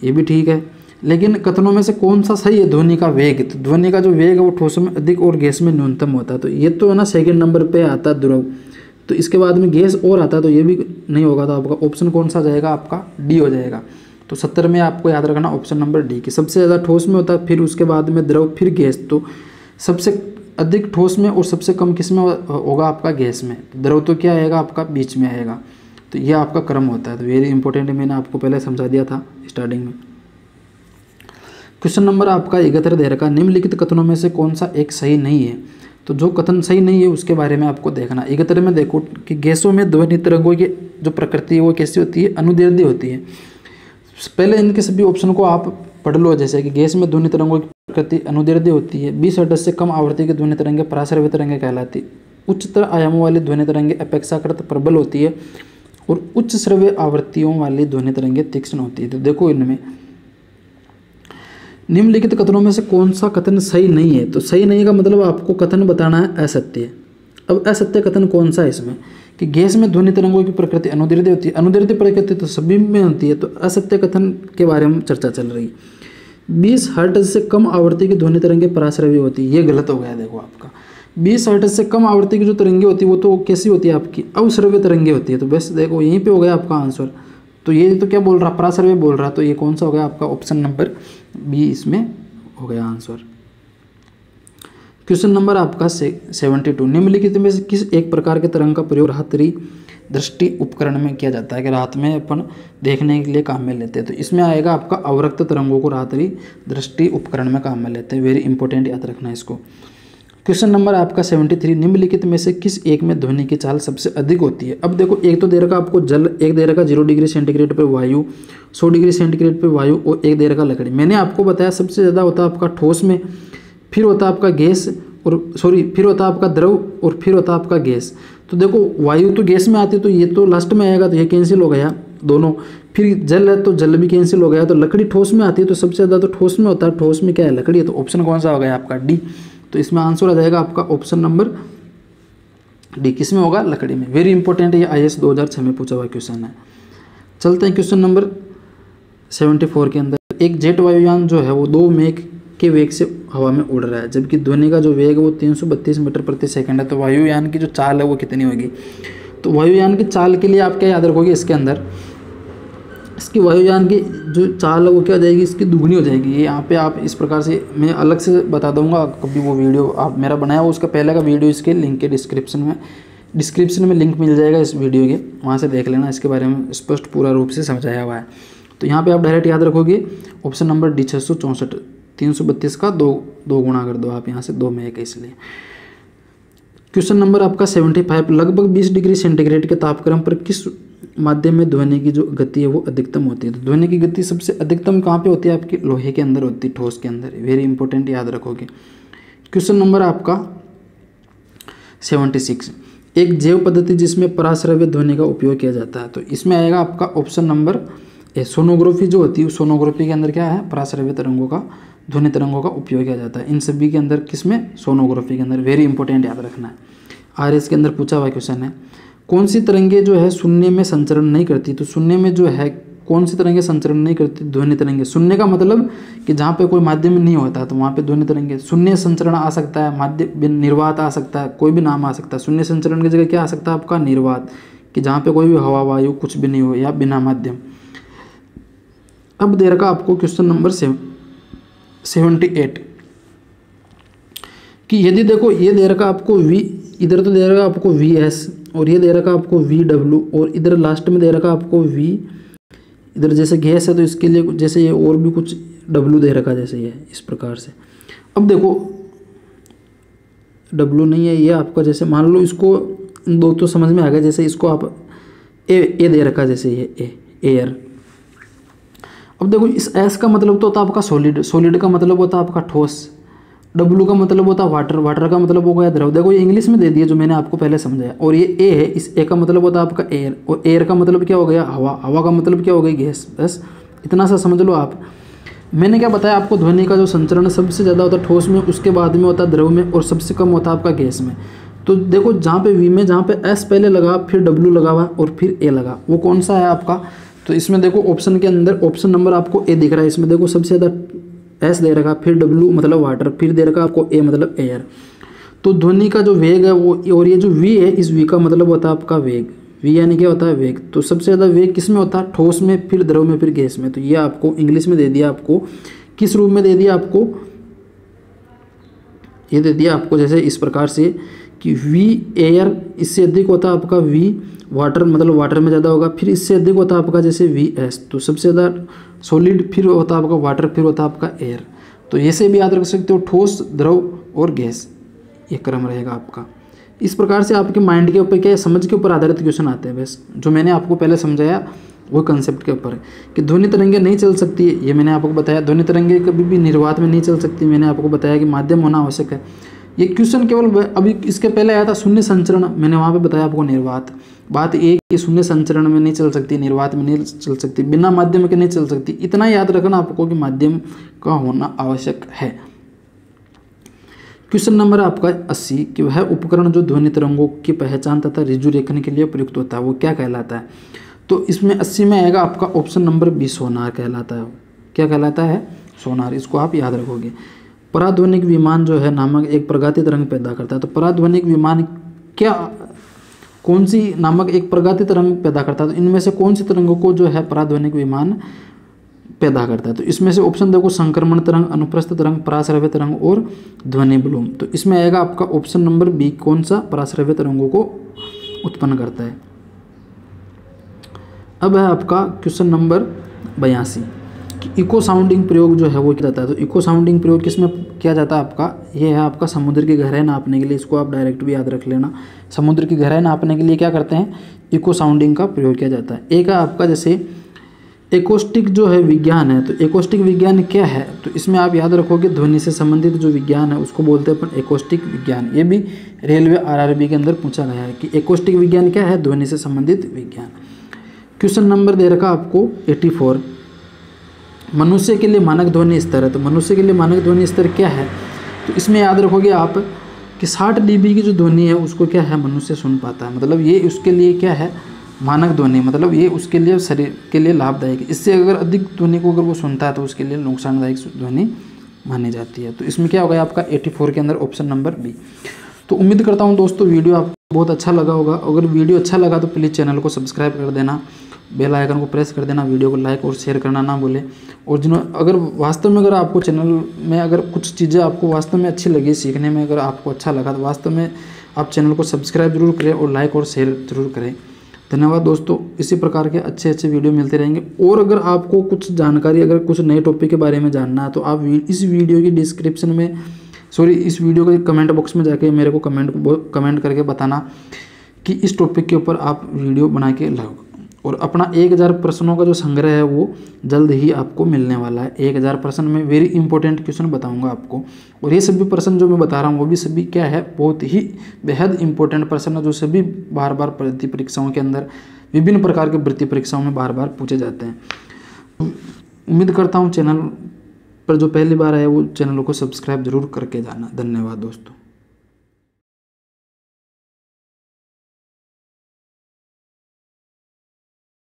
ये भी ठीक है। लेकिन कथनों में से कौन सा सही है, ध्वनि का वेग, तो ध्वनि का जो वेग है वो ठोसों में अधिक और गैस में न्यूनतम होता है। तो ये तो है ना सेकेंड नंबर पे आता है द्रव, तो इसके बाद में गैस और आता है, तो ये भी नहीं होगा। तो आपका ऑप्शन कौन सा जाएगा, आपका डी हो जाएगा। तो 70 में आपको याद रखना ऑप्शन नंबर डी, की सबसे ज़्यादा ठोस में होता है, फिर उसके बाद में द्रव, फिर गैस। तो सबसे अधिक ठोस में और सबसे कम किस में होगा, आपका गैस में। द्रव तो क्या आएगा आपका, बीच में आएगा। तो ये आपका क्रम होता है। तो वेरी इंपॉर्टेंट, मैंने आपको पहले समझा दिया था स्टार्टिंग में। क्वेश्चन नंबर आपका 71 दे रखा, निम्नलिखित कथनों में से कौन सा एक सही नहीं है। तो जो कथन सही नहीं है उसके बारे में आपको देखना। 71 में देखो कि गैसों में ध्वनि तरंगों की जो प्रकृति है वो कैसी होती है, अनुदैर्ध्य होती है। पहले इनके सभी ऑप्शन को आप पढ़ लो, जैसे कि गैस में ध्वनि तरंगों की प्रकृति अनुदैर्ध्य होती है, 20 हर्ट्ज से कम आवृत्ति की ध्वनि तरंगें पराश्रव्य तरंगें कहलाती, उच्चतर आयामों वाली ध्वनि तरंगें अपेक्षाकृत प्रबल होती है और उच्च श्रव्य आवृत्तियों वाली ध्वनि तरंगें तीक्ष्ण होती है। तो देखो इनमें निम्नलिखित कथनों में से कौन सा कथन सही नहीं है। तो सही नहीं का मतलब आपको कथन बताना है असत्य। अब असत्य कथन कौन सा है इसमें, कि गैस में ध्वनि तरंगों की प्रकृति अनुदैर्ध्य होती है। अनुदैर्ध्य प्रकृति तो सभी में होती है, तो असत्य कथन के बारे में चर्चा चल रही है। 20 हर्ट्ज से कम आवृत्ति की ध्वनि तरंगें पराश्रव्य होती है, ये गलत हो गया। देखो आपका 20 हर्ट्ज से कम आवृत्ति की जो तरंगें होती है वो तो कैसी होती है, आपकी अवश्रव्य तरंगें होती है। तो बस देखो यहीं पे हो गया आपका आंसर। तो ये तो क्या बोल रहा, पराश्रव्य बोल रहा, तो ये कौन सा हो गया आपका ऑप्शन नंबर बी इसमें हो गया आंसर। क्वेश्चन नंबर आपका 72, निम्नलिखित में से किस एक प्रकार के तरंग का प्रयोग रात्रि दृष्टि उपकरण में किया जाता है कि रात में अपन देखने के लिए काम में लेते हैं। तो इसमें आएगा आपका अवरक्त तरंगों को रात्रि दृष्टि उपकरण में काम में लेते हैं। वेरी इंपॉर्टेंट, याद रखना है इसको। क्वेश्चन नंबर आपका 73, निम्नलिखित में से किस एक में ध्वनि की चाल सबसे अधिक होती है। अब देखो, एक तो दे रखा आपको जल, एक दे रखा 0 डिग्री सेंटीग्रेड पर वायु, 100 डिग्री सेंटीग्रेड पर वायु, और एक दे रखा लकड़ी। मैंने आपको बताया सबसे ज़्यादा होता है आपका ठोस में, फिर होता है आपका गैस, और फिर होता है आपका द्रव, और फिर होता है आपका गैस। तो देखो, वायु तो गैस में आती है तो ये तो लास्ट में आएगा, तो ये कैंसिल हो गया दोनों। फिर जल है तो जल भी कैंसिल हो गया। तो लकड़ी ठोस में आती है तो सबसे ज़्यादा तो ठोस में होता है, ठोस में क्या है, लकड़ी है। तो ऑप्शन कौन सा हो गया आपका, डी। तो इसमें आंसर आ जाएगा आपका ऑप्शन नंबर डी। किस में होगा, लकड़ी में। वेरी इंपॉर्टेंट, ये IAS 2006 में पूछा हुआ क्वेश्चन है। चलते हैं क्वेश्चन नंबर 74 के अंदर। एक जेट वायुयान जो है वो 2 मेघ के वेग से हवा में उड़ रहा है, जबकि ध्वनि का जो वेग है वो 332 मीटर प्रति सेकंड है। तो वायुयान की जो चाल है वो कितनी होगी। तो वायुयान की चाल के लिए आप क्या याद रखोगे, इसके अंदर इसकी वायुयान की जो चाल है वो क्या हो जाएगी, इसकी दुगनी हो जाएगी। ये यहाँ पे आप इस प्रकार से, मैं अलग से बता दूंगा कभी, वो वीडियो आप मेरा बनाया हो उसका पहले का वीडियो, इसके लिंक के डिस्क्रिप्शन में लिंक मिल जाएगा इस वीडियो के, वहाँ से देख लेना। इसके बारे में स्पष्ट पूरा रूप से समझाया हुआ है। तो यहाँ पर आप डायरेक्ट याद रखोगे ऑप्शन नंबर डी 664, 332 का दो गुणा कर दो आप यहाँ से, 2 में 1 इसलिए। क्वेश्चन नंबर आपका 75, लगभग 20 डिग्री सेंटीग्रेड के तापक्रम पर किस माध्यम में ध्वनि की जो गति है वो अधिकतम होती है। तो ध्वनि की गति सबसे अधिकतम कहाँ पे होती है, आपकी लोहे के अंदर होती है, ठोस के अंदर। वेरी इंपॉर्टेंट, याद रखोगे। क्वेश्चन नंबर आपका 76, एक जैव पद्धति जिसमें पराश्रव्य ध्वनि का उपयोग किया जाता है। तो इसमें आएगा आपका ऑप्शन नंबर ए, सोनोग्राफी जो होती है, सोनोग्राफी के अंदर क्या है, पराश्रव्य तरंगों का, ध्वनि तरंगों का उपयोग किया जाता है। इन सभी के अंदर किसमें, सोनोग्राफी के अंदर। वेरी इंपॉर्टेंट, याद रखना है। RS के अंदर पूछा हुआ क्वेश्चन है, कौन सी तरंगे जो है शून्य में संचरण नहीं करती। तो शून्य में जो है कौन सी तरंगे संचरण नहीं करती, ध्वनि तरंगे। शून्य का मतलब कि जहाँ पे कोई माध्यम नहीं होता तो वहाँ पे ध्वनि तरंगे। शून्य संचरण आ सकता है, माध्यम निर्वात आ सकता है, कोई भी नाम आ सकता है। शून्य संचरण की जगह क्या आ सकता है आपका, निर्वात, कि जहाँ पे कोई भी हवा वायु कुछ भी नहीं हो, या बिना माध्यम। अब दे रखा आपको क्वेश्चन नंबर 78 कि यदि देखो, ये दे रखा आपको V, इधर तो दे रखा आपको VS, और ये दे रखा आपको VW, और इधर लास्ट में दे रखा आपको V। इधर जैसे गैस है तो इसके लिए जैसे ये और भी कुछ W दे रखा, जैसे ये इस प्रकार से। अब देखो, W नहीं है ये आपका, जैसे मान लो इसको, दो तो समझ में आ गया। जैसे इसको आप ए दे रखा, जैसे ये एयर। अब देखो, इस S का मतलब तो होता है आपका सॉलिड, सॉलिड का मतलब होता है आपका ठोस, W का मतलब होता है वाटर, वाटर का मतलब हो गया द्रव। देखो ये इंग्लिश में दे दिया जो मैंने आपको पहले समझाया। और ये A है, इस A का मतलब होता है आपका एयर, और एयर का मतलब क्या हो गया, हवा, हवा का मतलब क्या हो गई, गैस। बस इतना सा समझ लो आप। मैंने क्या बताया आपको, ध्वनि का जो संचरण सबसे ज़्यादा होता है ठोस में, उसके बाद में होता है द्रव में, और सबसे कम होता है आपका गैस में। तो देखो, जहाँ पे V में, जहाँ पे S पहले लगा, फिर W लगा हुआ और फिर A लगा, वो कौन सा है आपका। तो इसमें देखो ऑप्शन के अंदर ऑप्शन नंबर आपको A दिख रहा है। इसमें देखो सबसे ज़्यादा S दे रखा, फिर W मतलब वाटर, फिर दे रखा आपको A मतलब एयर। तो ध्वनि का जो वेग है वो, और ये जो V है, इस V का मतलब होता है आपका वेग। V यानी क्या होता है, वेग। तो सबसे ज़्यादा वेग किस में होता है, ठोस में, फिर द्रव में, फिर गैस में। तो ये आपको इंग्लिश में दे दिया, आपको किस रूप में दे दिया आपको, ये दे दिया आपको जैसे इस प्रकार से कि V एयर, इससे अधिक होता है आपका V वाटर, मतलब वाटर में ज़्यादा होगा, फिर इससे अधिक होता है आपका जैसे VS। तो सबसे ज़्यादा सॉलिड, फिर होता है आपका वाटर, फिर होता है आपका एयर। तो ऐसे भी याद रख सकते हो, ठोस, द्रव और गैस, ये क्रम रहेगा आपका। इस प्रकार से आपके माइंड के ऊपर क्या, समझ के ऊपर आधारित क्वेश्चन आते हैं। बस जो मैंने आपको पहले समझाया वो कंसेप्ट के ऊपर है कि ध्वनि तरंगे नहीं चल सकती, ये मैंने आपको बताया। ध्वनि तरंगे कभी भी निर्वात में नहीं चल सकती, मैंने आपको बताया कि माध्यम होना आवश्यक है। ये क्वेश्चन केवल अभी इसके पहले आया था शून्य संचरण, मैंने वहाँ पे बताया आपको निर्वात। बात एक कि शून्य संचरण में नहीं चल सकती, निर्वात में नहीं चल सकती, बिना माध्यम के नहीं चल सकती। इतना याद रखना आपको कि माध्यम का होना आवश्यक है। क्वेश्चन नंबर आपका 80 कि वह उपकरण जो ध्वनि तरंगों की पहचान तथा रिजु रेखन के लिए प्रयुक्त होता है वो क्या कहलाता है। तो इसमें 80 में आएगा आपका ऑप्शन नंबर बी, सोनार कहलाता है। क्या कहलाता है, सोनार। इसको आप याद रखोगे। पराध्वनिक विमान जो है नामक एक प्रगाती तरंग पैदा करता है। तो पराध्वनिक विमान क्या, कौन सी नामक एक प्रगाती तरंग पैदा करता है। तो इनमें से कौन सी तरंगों को जो है पराध्वनिक विमान पैदा करता है। तो इसमें से ऑप्शन देखो, संक्रमण तरंग, अनुप्रस्थ तरंग, पराश्रव्य तरंग और ध्वनि ब्लूम। तो इसमें आएगा आपका ऑप्शन नंबर बी, कौन सा, पराश्रव्य तरंगों को उत्पन्न करता है। अब है आपका क्वेश्चन नंबर 82 कि इको साउंडिंग प्रयोग जो है वो किया जाता है। तो इको साउंडिंग प्रयोग किसमें किया जाता है आपका, ये है आपका समुद्र की गहराई नापने के लिए। इसको आप डायरेक्ट भी याद रख लेना। समुद्र की गहराई नापने के लिए क्या करते हैं, इको साउंडिंग का प्रयोग किया जाता है। एक है आपका जैसे एकोस्टिक जो है विज्ञान है। तो एकोस्टिक विज्ञान क्या है, तो इसमें आप याद रखोगे ध्वनि से संबंधित जो विज्ञान है उसको बोलते हैं अपन एकोस्टिक विज्ञान। ये भी रेलवे आरआरबी के अंदर पूछा गया है कि एकोस्टिक विज्ञान क्या है, ध्वनि से संबंधित विज्ञान। क्वेश्चन नंबर दे रखा आपको 84, मनुष्य के लिए मानक ध्वनि स्तर है। तो मनुष्य के लिए मानक ध्वनि स्तर क्या है, तो इसमें याद रखोगे आप कि 60 dB की जो ध्वनि है उसको क्या है, मनुष्य सुन पाता है। मतलब ये उसके लिए क्या है, मानक ध्वनि, मतलब ये उसके लिए शरीर के लिए लाभदायक है। इससे अगर अधिक ध्वनि को अगर वो सुनता है तो उसके लिए नुकसानदायक ध्वनि मानी जाती है। तो इसमें क्या होगा आपका 84 के अंदर ऑप्शन नंबर बी। तो उम्मीद करता हूँ दोस्तों वीडियो आपको बहुत अच्छा लगा होगा। अगर वीडियो अच्छा लगा तो प्लीज़ चैनल को सब्सक्राइब कर देना, बेल आइकन को प्रेस कर देना, वीडियो को लाइक और शेयर करना ना भूलें। और अगर वास्तव में अगर आपको चैनल में अगर कुछ चीज़ें आपको वास्तव में अच्छी लगी सीखने में, अगर आपको अच्छा लगा तो वास्तव में आप चैनल को सब्सक्राइब जरूर करें और लाइक और शेयर जरूर करें। धन्यवाद दोस्तों। इसी प्रकार के अच्छे अच्छे वीडियो मिलते रहेंगे। और अगर आपको कुछ जानकारी, अगर कुछ नए टॉपिक के बारे में जानना है तो आप इस वीडियो की डिस्क्रिप्शन में, इस वीडियो के कमेंट बॉक्स में जाके मेरे को कमेंट करके बताना कि इस टॉपिक के ऊपर आप वीडियो बना के लाओ। और अपना 1000 प्रश्नों का जो संग्रह है वो जल्द ही आपको मिलने वाला है। 1000 प्रश्न में वेरी इंपॉर्टेंट क्वेश्चन बताऊंगा आपको। और ये सभी प्रश्न जो मैं बता रहा हूँ वो भी सभी क्या है, बहुत ही बेहद इंपॉर्टेंट प्रश्न है, जो सभी बार बार वृत्ति परीक्षाओं के अंदर, विभिन्न प्रकार के वृत्ति परीक्षाओं में बार बार पूछे जाते हैं। उम्मीद करता हूँ चैनल पर जो पहली बार आए वो चैनल को सब्सक्राइब जरूर करके जाना। धन्यवाद दोस्तों।